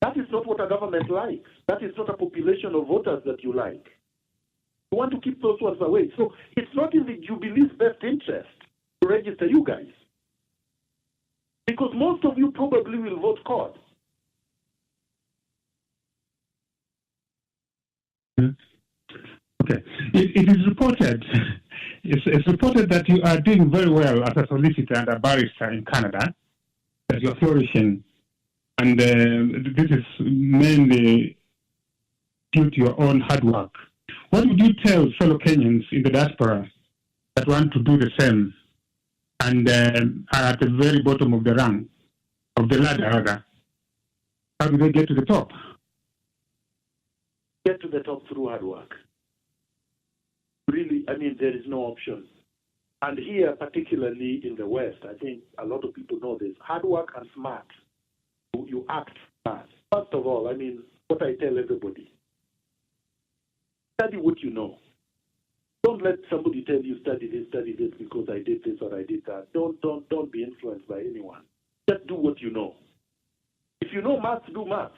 That is not what a government likes. That is not a population of voters that you like. You want to keep those ones away. So it's not in the Jubilee's best interest to register you guys. Because most of you probably will vote CORD. Okay. It is reported, it's reported that you are doing very well as a solicitor and a barrister in Canada, that you're flourishing. And this is mainly due to your own hard work. What would you tell fellow Kenyans in the diaspora that want to do the same and are at the very bottom of the rank, of the ladder rather? How do they get to the top? Get to the top through hard work. Really, I mean, there is no option. And here, particularly in the West, I think a lot of people know this. Hard work and smart. You act smart. First of all, I mean, what I tell everybody, study what you know. Don't let somebody tell you study this because I did this or I did that. Don't be influenced by anyone. Just do what you know. If you know maths, do maths.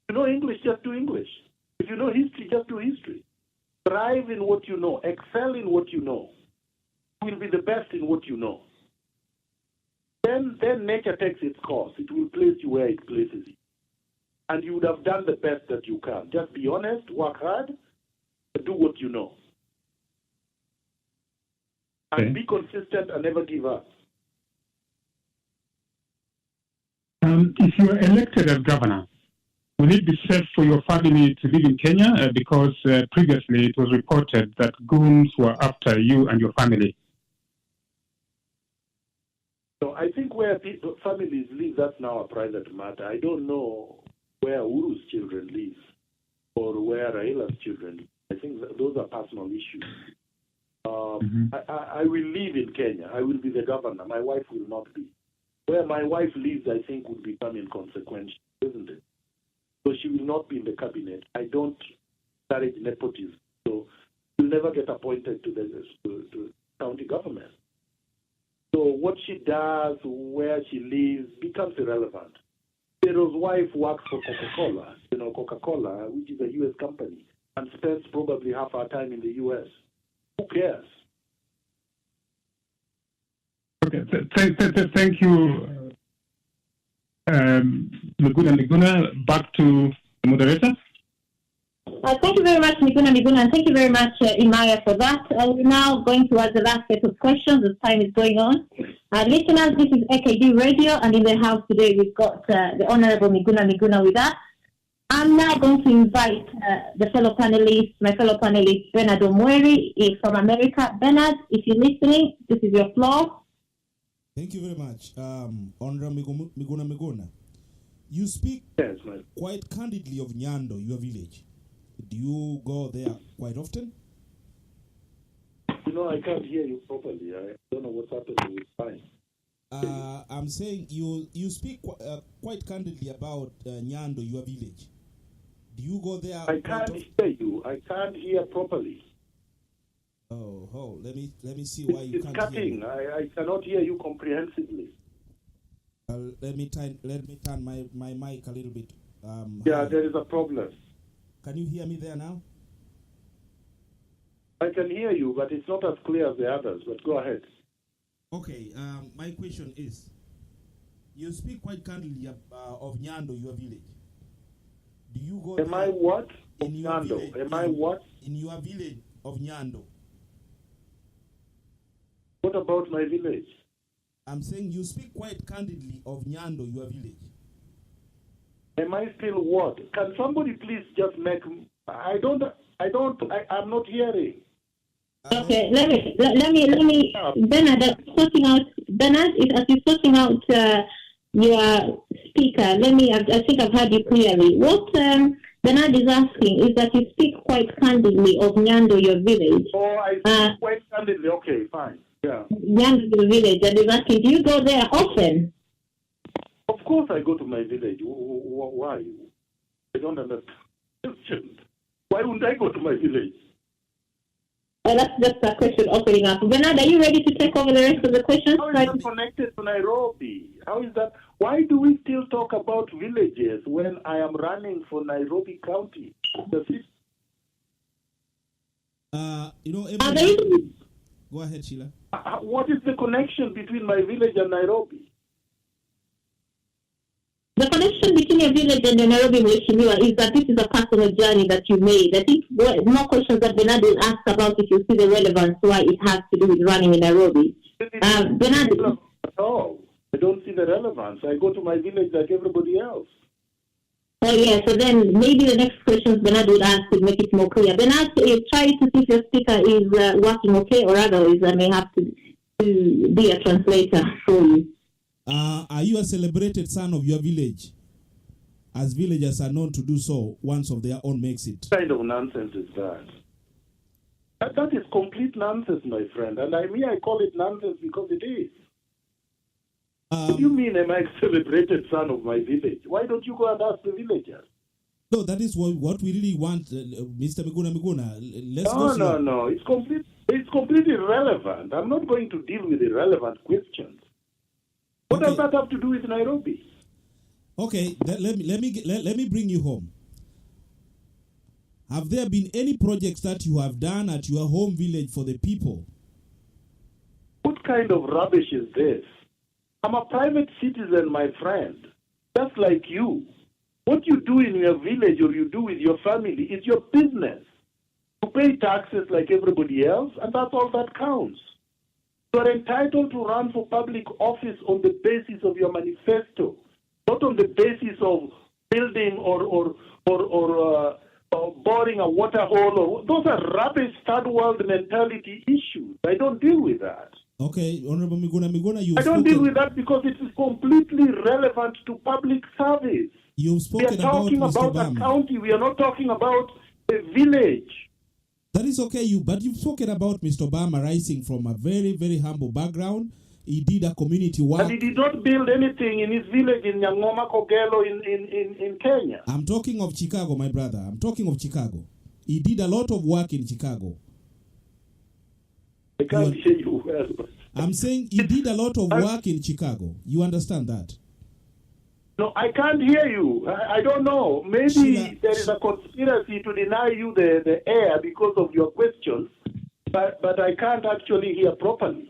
If you know English, just do English. If you know history, just do history. Thrive in what you know. Excel in what you know. You will be the best in what you know. Then nature takes its course. It will place you where it places you. And you would have done the best that you can. Just be honest, work hard, do what you know. And be consistent and never give up. If you are elected as governor, will it be safe for your family to live in Kenya? Because previously it was reported that goons were after you and your family. So I think where families live, that's now a private matter. I don't know where Uru's children live or where Raila's children live. I think those are personal issues. I will live in Kenya. I will be the governor. My wife will not be. Where my wife lives, I think, would become inconsequential, isn't it? So she will not be in the cabinet. I don't encourage nepotism. So she'll never get appointed to the county government. So what she does, where she lives, becomes irrelevant. Pharaoh's wife works for Coca-Cola, Coca-Cola, which is a U.S. company, and spends probably half her time in the U.S. Who cares? Okay, thank you, Miguna Miguna. Back to the moderator. Thank you very much, Miguna Miguna, and thank you very much, Imaya, for that. We're now going towards the last set of questions as time is going on. Listeners, this is AKD Radio, and in the house today we've got the Honorable Miguna Miguna with us. I'm now going to invite my fellow panelist, Bernard Omweri from America. Bernard, if you're listening, this is your floor. Thank you very much, Honorable Miguna Miguna. You speak quite candidly of Nyando, your village. Do you go there quite often? I can't hear you properly. I don't know what's happening with mine. I'm saying you speak quite candidly about Nyando, your village. Do you go there? I can't hear you. I can't hear properly. Oh, let me see why you can't cutting. hear. I cannot hear you comprehensively. Let me turn my mic a little bit. There is a problem. Can you hear me there now? I can hear you, but it's not as clear as the others. But go ahead. Okay. My question is, you speak quite candidly of Nyando, your village. Do you go? Am I what? In Nyando. Village, Am I what? In your village of Nyando. What about my village? I'm saying you speak quite candidly of Nyando, your village. Am I still what? Can somebody please just make? I'm not hearing. Okay, let me. Bernard, as you're sorting out your speaker, I think I've heard you clearly. What Bernard is asking is that you speak quite candidly of Nyando, your village. Oh, I speak quite candidly. Okay, fine. Yeah. Nyando, your village, and is asking, do you go there often? Of course I go to my village. Why? I don't understand. Why wouldn't I go to my village? Well, that's just a question opening up. Bernard, are you ready to take over the rest of the questions? How is that connected to Nairobi? How is that? Why do we still talk about villages when I am running for Nairobi County? Go ahead, Sheila. What is the connection between my village and Nairobi? The connection between your village and the Nairobi Mheshimiwa is that this is a personal journey that you made. I think more questions that Bernard will ask about if you see the relevance why it has to do with running in Nairobi. Bernard, no, I don't see the relevance. I go to my village like everybody else. Oh yeah, so then maybe the next questions Bernard would ask to make it more clear. Bernard, try to see if your speaker is working okay, or otherwise I may have to be a translator for you. Are you a celebrated son of your village? As villagers are known to do so once of their own makes it. What kind of nonsense is that? That is complete nonsense, my friend. And I call it nonsense because it is. What do you mean, am I a celebrated son of my village? Why don't you go and ask the villagers? No, that is what we really want, Mr. Miguna Miguna. No. It's completely irrelevant. I'm not going to deal with irrelevant questions. What does that have to do with Nairobi? Okay, let me bring you home. Have there been any projects that you have done at your home village for the people? What kind of rubbish is this? I'm a private citizen, my friend, just like you. What you do in your village or you do with your family is your business. You pay taxes like everybody else, and that's all that counts. You are entitled to run for public office on the basis of your manifesto, not on the basis of building or boring a water hole. Those are rubbish third world mentality issues. I don't deal with that. Okay, Honorable Miguna Miguna, I don't deal with that because it is completely relevant to public service. You've spoken we are talking about a county. We are not talking about a village. That is okay, but you've spoken about Mr. Obama rising from a very, very humble background. He did a community work. And he did not build anything in his village in Nyangoma Kogelo in Kenya. I'm talking of Chicago, my brother. I'm talking of Chicago. He did a lot of work in Chicago. I can't hear you well. I'm saying he did a lot of work in Chicago. You understand that? No, I can't hear you. I don't know. Maybe Sheila, there is a conspiracy to deny you the air because of your questions, but I can't actually hear properly.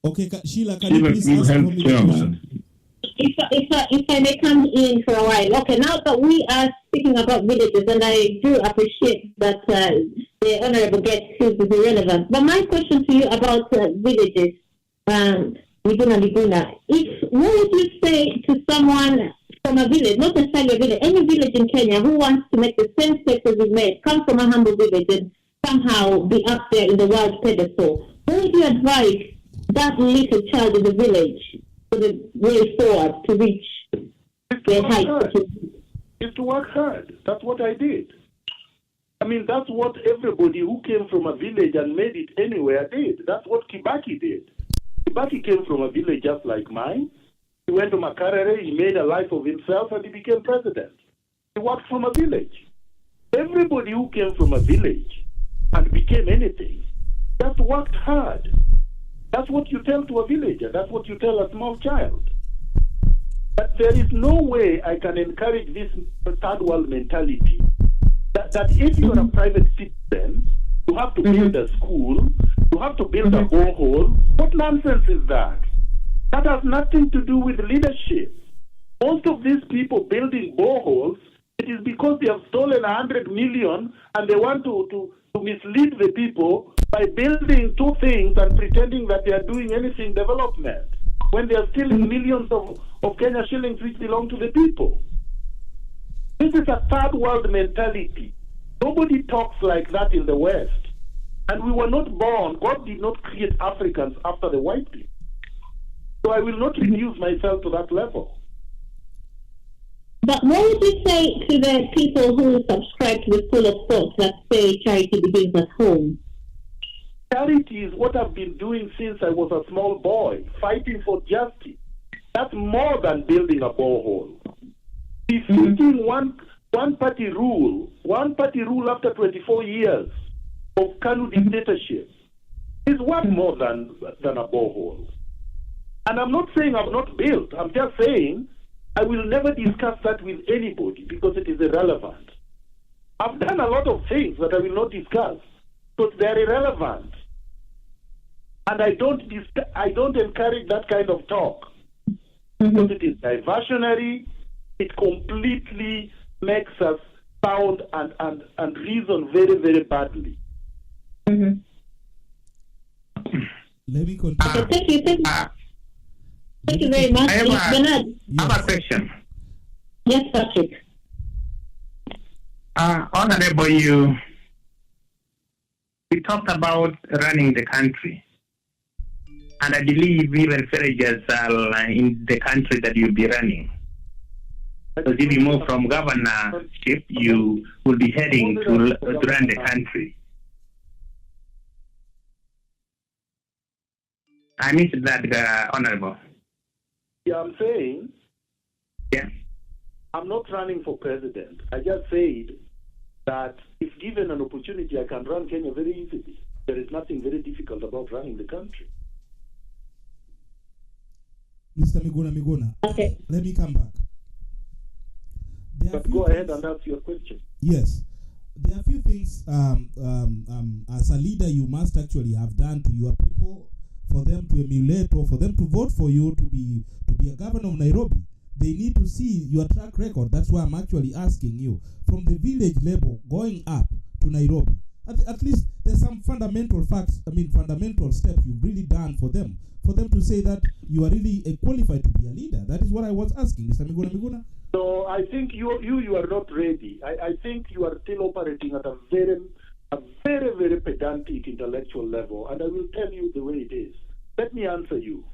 Okay, Sheila, can you please ask me the question? If I may come in for a while. Okay, now that we are speaking about villages, and I do appreciate that the Honorable gets feels is irrelevant. But my question to you about villages, Miguna Miguna, what would you say to someone from a village, not necessarily a village, any village in Kenya who wants to make the same steps as you've made, come from a humble village and somehow be up there in the world pedestal? What would you advise that little child in the village for the way forward to reach their heights? It's to work hard. That's what I did. I mean, that's what everybody who came from a village and made it anywhere did. That's what Kibaki did. Kibaki came from a village just like mine. He went to Makarere, he made a life of himself, and he became president. He worked from a village. Everybody who came from a village and became anything, just worked hard. That's what you tell to a villager. That's what you tell a small child. But there is no way I can encourage this third world mentality. That if you're a private citizen, you have to build a school, you have to build a borehole. What nonsense is that? That has nothing to do with leadership. Most of these people building boreholes, it is because they have stolen 100 million and they want to mislead the people by building two things and pretending that they are doing anything development when they are stealing millions of Kenya shillings which belong to the people. This is a third world mentality. Nobody talks like that in the West. And we were not born, God did not create Africans after the white people. So I will not reduce myself to that level. But what would you say to the people who subscribe to the school of thought that say charity begins at home? Charity is what I've been doing since I was a small boy, fighting for justice. That's more than building a borehole. Defeating one party rule after 24 years of Kanu dictatorship is worth more than a borehole. And I'm not saying I've not built. I'm just saying I will never discuss that with anybody because it is irrelevant. I've done a lot of things that I will not discuss because they're irrelevant. And I don't encourage that kind of talk because it is diversionary. It completely makes us sound and reason very, very badly. Let me continue. Thank you very much. I have a question. Yes, Patrick. Honorable, we talked about running the country. And I believe even villagers are in the country that you'll be running. Because if you move from governorship, you will be heading to run the country. I missed that, Honorable. Yeah, I'm saying, yeah, I'm not running for president. I just said that if given an opportunity, I can run Kenya very easily. There is nothing very difficult about running the country. Mr. Miguna, okay. Let me come back. But go ahead and ask your question. Yes. There are a few things as a leader you must actually have done to your people for them to emulate or for them to vote for you to be a governor of Nairobi. They need to see your track record. That's why I'm actually asking you. From the village level going up to Nairobi, at least there's some fundamental steps you've really done for them to say that you are really qualified to be a leader. That is what I was asking, Mr. Miguna. So I think you are not ready. I think you are still operating at a very, very pedantic intellectual level, and I will tell you the way it is. Let me answer you.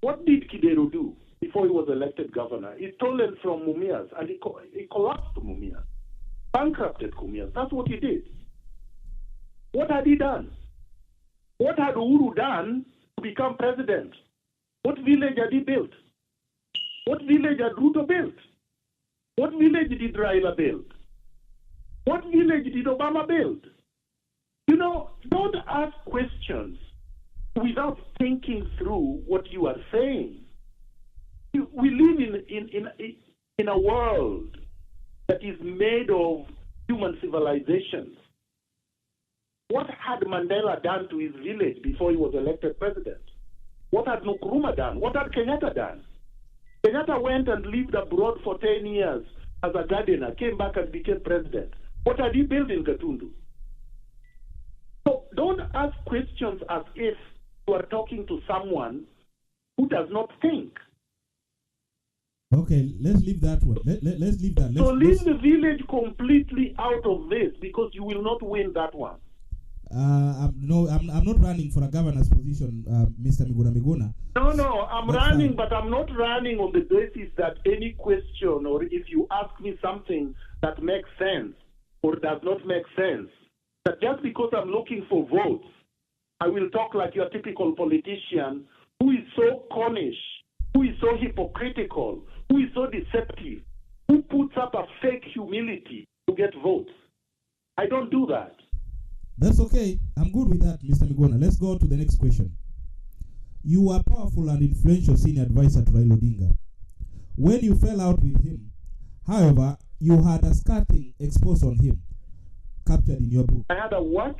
What did Kidero do before he was elected governor? He stole it from Mumias, and he collapsed Mumias, bankrupted Mumias. That's what he did. What had he done? What had Uhuru done to become president? What village had he built? What village had Ruto built? What village did Raila build? What village did Obama build? You know, don't ask questions without thinking through what you are saying. We live in a world that is made of human civilizations. What had Mandela done to his village before he was elected president? What had Nkrumah done? What had Kenyatta done? Kenyatta went and lived abroad for 10 years as a gardener, came back and became president. What had he built in Gatundu? So don't ask questions as if you are talking to someone who does not think. Okay, let's leave that one. Let's leave that. Leave the village completely out of this because you will not win that one. I'm not running for a governor's position, Mr. Miguna. No, I'm running, but I'm not running on the basis that any question or if you ask me something that makes sense or does not make sense, that just because I'm looking for votes, I will talk like your typical politician who is so connish, who is so hypocritical, who is so deceptive, who puts up a fake humility to get votes. I don't do that. That's okay. I'm good with that, Mr. Miguna. Let's go to the next question. You are powerful and influential senior advisor to Raila Odinga. When you fell out with him, however, you had a scathing expose on him, captured in your book. I had a what?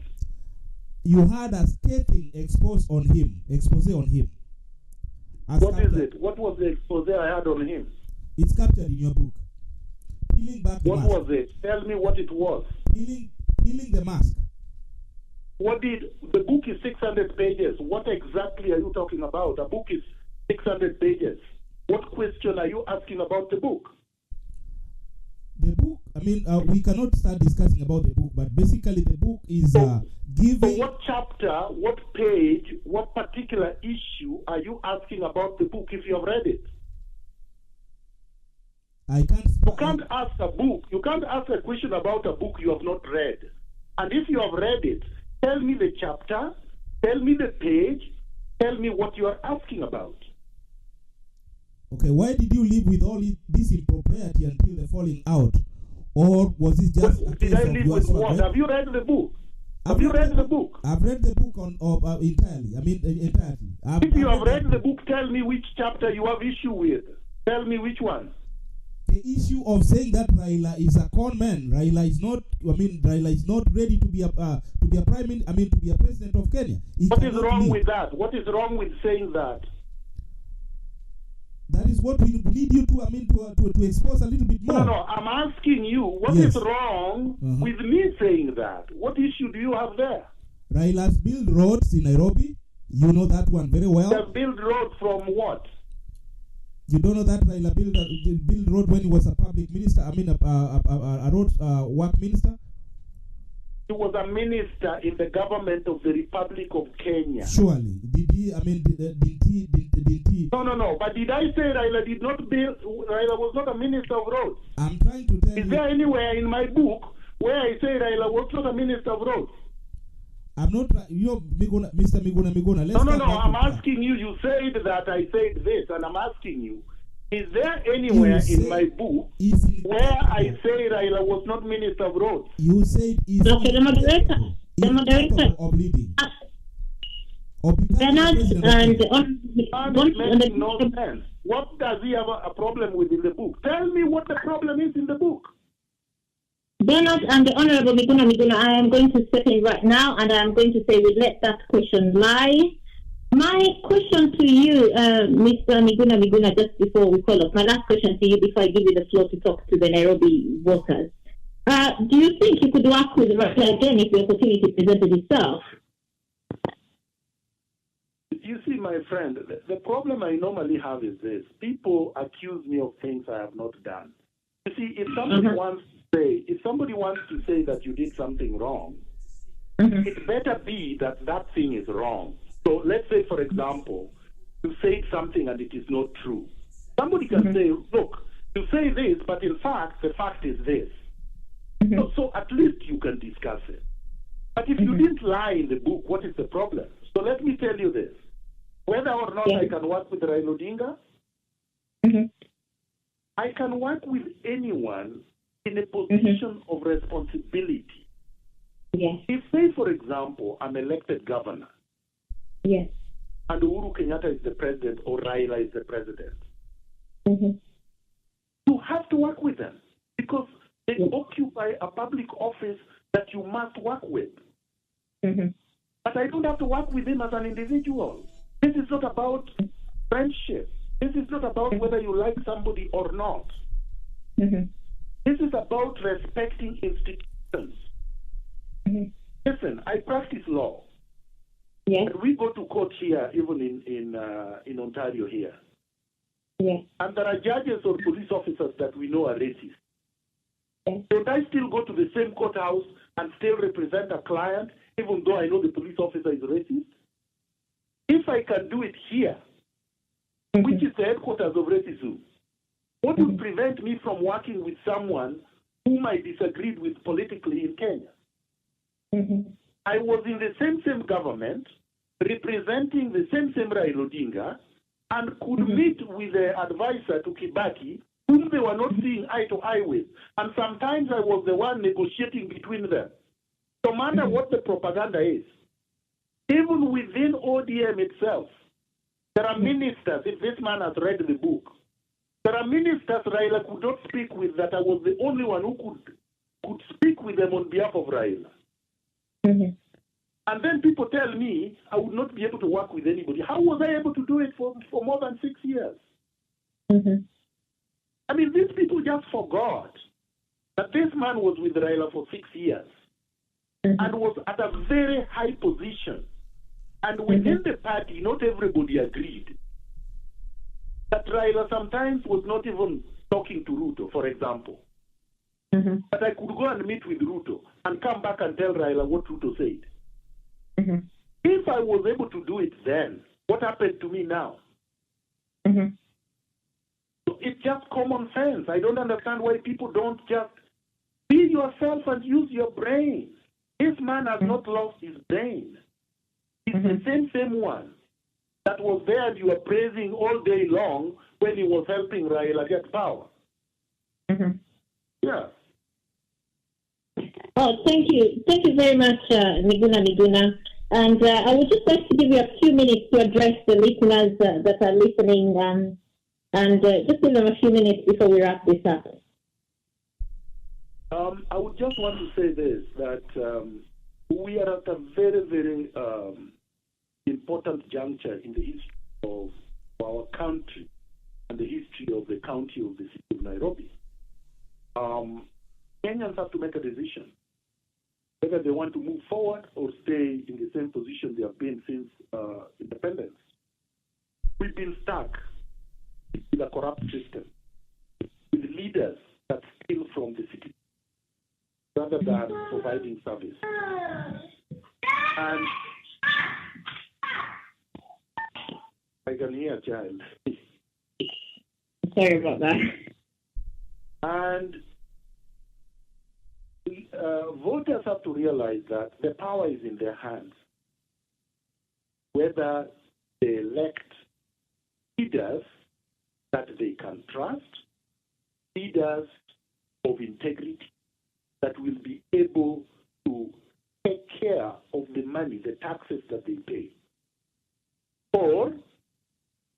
You had a scathing expose on him. What is it? What was the expose I had on him? It's captured in your book. Peeling back the mask. What was it? Tell me what it was. Peeling the mask. The book is 600 pages. What exactly are you talking about? A book is 600 pages. What question are you asking about the book? The book, we cannot start discussing about the book, but basically the book is giving... So what chapter, what page, what particular issue are you asking about the book if you have read it? I can't. You can't ask a book. You can't ask a question about a book you have not read. And if you have read it, tell me the chapter, tell me the page, tell me what you are asking about. Okay, why did you live with all this impropriety until the falling out? Or was it just a case did I of live you with what? read? Have you read the book? Have you read the book? I've read the book entirely. Entirely. If you have read the book, tell me which chapter you have issue with. Tell me which one. The issue of saying that Raila is a con man, Raila is not ready to be a president of Kenya. What is wrong with that? What is wrong with saying that? That is what we need you to expose a little bit more. No, I'm asking you, what is wrong with me saying that? What issue do you have there? Raila's built roads in Nairobi. You know that one very well. They built roads from what? You don't know that Raila built road when he was a public minister, a road work minister? He was a minister in the government of the Republic of Kenya. Surely. Did he, did he? No. But did I say Raila did not build, Raila was not a minister of roads? I'm trying to tell you. Is there anywhere in my book where I say Raila was not a minister of roads? I'm not, Mr. Miguna, let's No, I'm asking you, you said that I said this, and I'm asking you, is there anywhere in my book where I say Raila was not minister of roads? You said is okay, the moderator. Of leading. Bernard making no sense. What does he have a problem with in the book? Tell me what the problem is in the book. Bernard and the Honorable Miguna, I am going to step in right now, and I am going to say we let that question lie. My question to you, Mr. Miguna, just before we call off, my last question to you before I give you the floor to talk to the Nairobi voters. Do you think you could work with Raila again if the opportunity presented itself? You see, my friend, the problem I normally have is this. People accuse me of things I have not done. You see, if somebody wants to say that you did something wrong, it better be that that thing is wrong. So let's say, for example, you say something and it is not true. Somebody can say, look, you say this, but in fact, the fact is this. So at least you can discuss it. But if you didn't lie in the book, what is the problem? So let me tell you this. Whether or not I can work with Raila Odinga, I can work with anyone in a position of responsibility. If, say, for example, I'm elected governor, and Uhuru Kenyatta is the president or Raila is the president, you have to work with them because they occupy a public office that you must work with. But I don't have to work with him as an individual. This is not about friendship. This is not about whether you like somebody or not. This is about respecting institutions. Listen, I practice law. And we go to court here, even in Ontario here. And there are judges or police officers that we know are racist. Don't I still go to the same courthouse and still represent a client, even though I know the police officer is racist? If I can do it here, which is the headquarters of racism, what would prevent me from working with someone whom I disagreed with politically in Kenya? I was in the same government, representing the same Raila Odinga, and could meet with the advisor to Kibaki, whom they were not seeing eye to eye with. And sometimes I was the one negotiating between them. No matter what the propaganda is, even within ODM itself, there are ministers, if this man has read the book, there are ministers Raila could not speak with that I was the only one who could speak with them on behalf of Raila. And then people tell me I would not be able to work with anybody. How was I able to do it for more than 6 years? I mean, these people just forgot that this man was with Raila for 6 years and was at a very high position. And within the party, not everybody agreed that Raila sometimes was not even talking to Ruto, for example. But I could go and meet with Ruto and come back and tell Raila what Ruto said. If I was able to do it then, what happened to me now? So it's just common sense. I don't understand why people don't just be yourself and use your brain. This man has not lost his brain. It's the same one that was there and you were praising all day long when he was helping Raila get power. Yeah. Oh, thank you. Thank you very much, Miguna Miguna. And I would just like to give you a few minutes to address the listeners that are listening, and just give them a few minutes before we wrap this up. I would just want to say this, that we are at a very, very important juncture in the history of our country and the history of the county of the city of Nairobi. Kenyans have to make a decision whether they want to move forward or stay in the same position they have been since independence. We've been stuck with a corrupt system, with leaders that steal from the city rather than providing service. And I can hear a child. Sorry about that. And voters have to realize that the power is in their hands. Whether they elect leaders that they can trust, leaders of integrity that will be able to take care of the money, the taxes that they pay. Or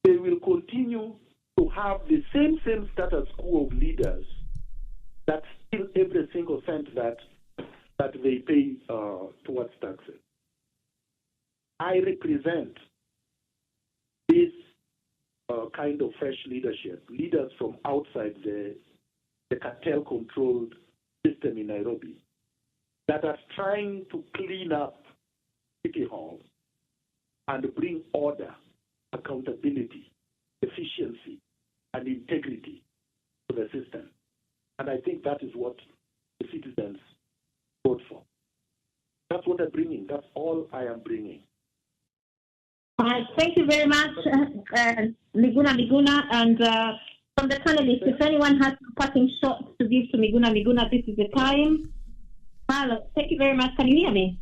they will continue to have the same status quo of leaders that steal every single cent that they pay towards taxes. I represent this kind of fresh leadership, leaders from outside the cartel-controlled system in Nairobi that are trying to clean up City Hall and bring order, accountability, efficiency, and integrity to the system. And I think that is what the citizens vote for. That's what I'm bringing. That's all I am bringing. Thank you very much, Miguna Miguna. And from the panelists, if anyone has parting shots to give to Miguna Miguna, this is the time. Hello, thank you very much. Can you hear me?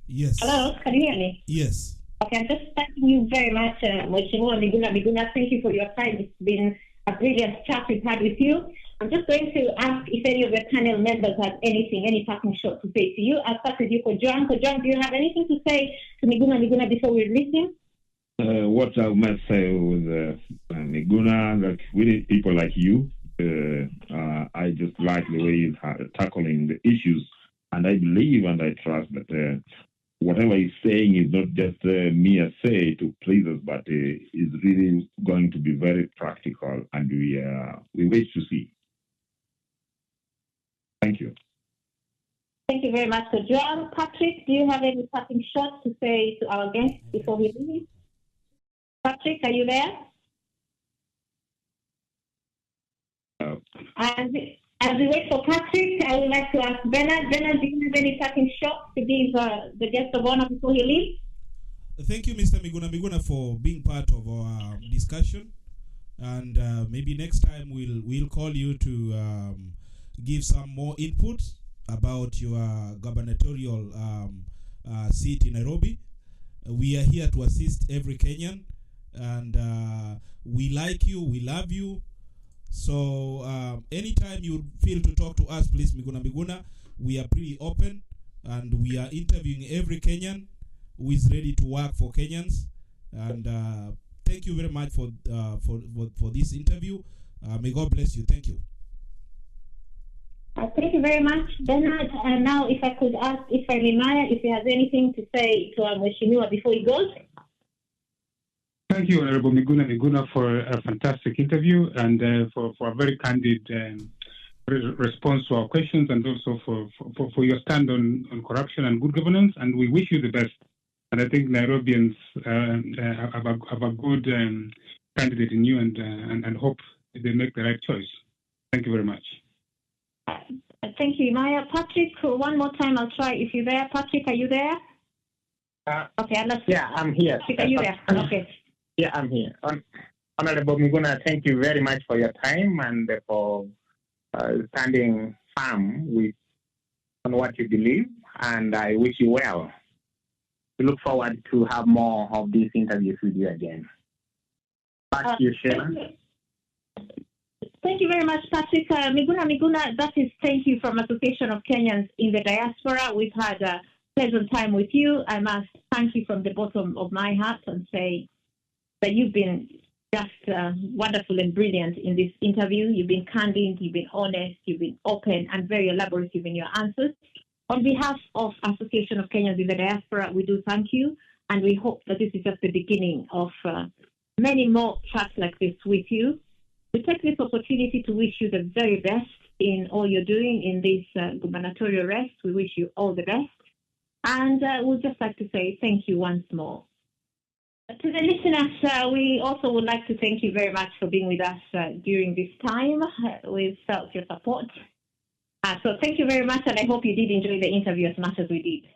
Yes. Hello, can you hear me? Yes. Okay, I'm just thanking you very much, Mheshimiwa Miguna Miguna. Thank you for your time. It's been a brilliant chat we've had with you. I'm just going to ask if any of your panel members have any parting shot to say to you. I'll start with you, Kojuang. Kojuang, do you have anything to say to Miguna Miguna before we release him? What I must say with Miguna, that we need people like you. I just like the way you're tackling the issues, and I believe and I trust that whatever he's saying is not just mere say to please us, but is really going to be very practical, and we wait to see. Thank you. Thank you very much, Kojuang. Patrick, do you have any parting shots to say to our guests before we leave? Patrick, are you there? As we wait for Patrick, I would like to ask Bernard. Bernard, do you have any parting shots to give the guest of honor before he leaves? Thank you, Mr. Miguna Miguna, for being part of our discussion. And maybe next time we'll call you to give some more input about your gubernatorial seat in Nairobi. We are here to assist every Kenyan, and we like you, we love you. So anytime you feel to talk to us, please, Miguna Miguna, we are pretty open, and we are interviewing every Kenyan who is ready to work for Kenyans. And thank you very much for this interview. May God bless you. Thank you. Thank you very much, Bernard. And now, if I could ask Maya if he has anything to say to our Mheshimiwa before he goes. Thank you, Honorable Miguna Miguna, for a fantastic interview and for a very candid response to our questions, and also for your stand on corruption and good governance. And we wish you the best. And I think Nairobians have a good candidate in you, and hope they make the right choice. Thank you very much. Thank you, Maya. Patrick, one more time, I'll try. If you're there, Patrick, are you there? Okay, yeah, I'm here. Patrick, are you there? Okay. Yeah, I'm here. Honorable Miguna, thank you very much for your time and for standing firm on what you believe, and I wish you well. We look forward to have more of these interviews with you again. Back to you, Sheila. Thank you very much, Patrick. Miguna, that is thank you from Association of Kenyans in the Diaspora. We've had a pleasant time with you. I must thank you from the bottom of my heart and say that you've been just wonderful and brilliant in this interview. You've been candid, you've been honest, you've been open and very elaborative in your answers. On behalf of Association of Kenyans in the Diaspora, we do thank you, and we hope that this is just the beginning of many more chats like this with you. We take this opportunity to wish you the very best in all you're doing in this gubernatorial race. We wish you all the best. And we'd just like to say thank you once more. To the listeners, we also would like to thank you very much for being with us during this time. We've felt your support. So thank you very much, and I hope you did enjoy the interview as much as we did.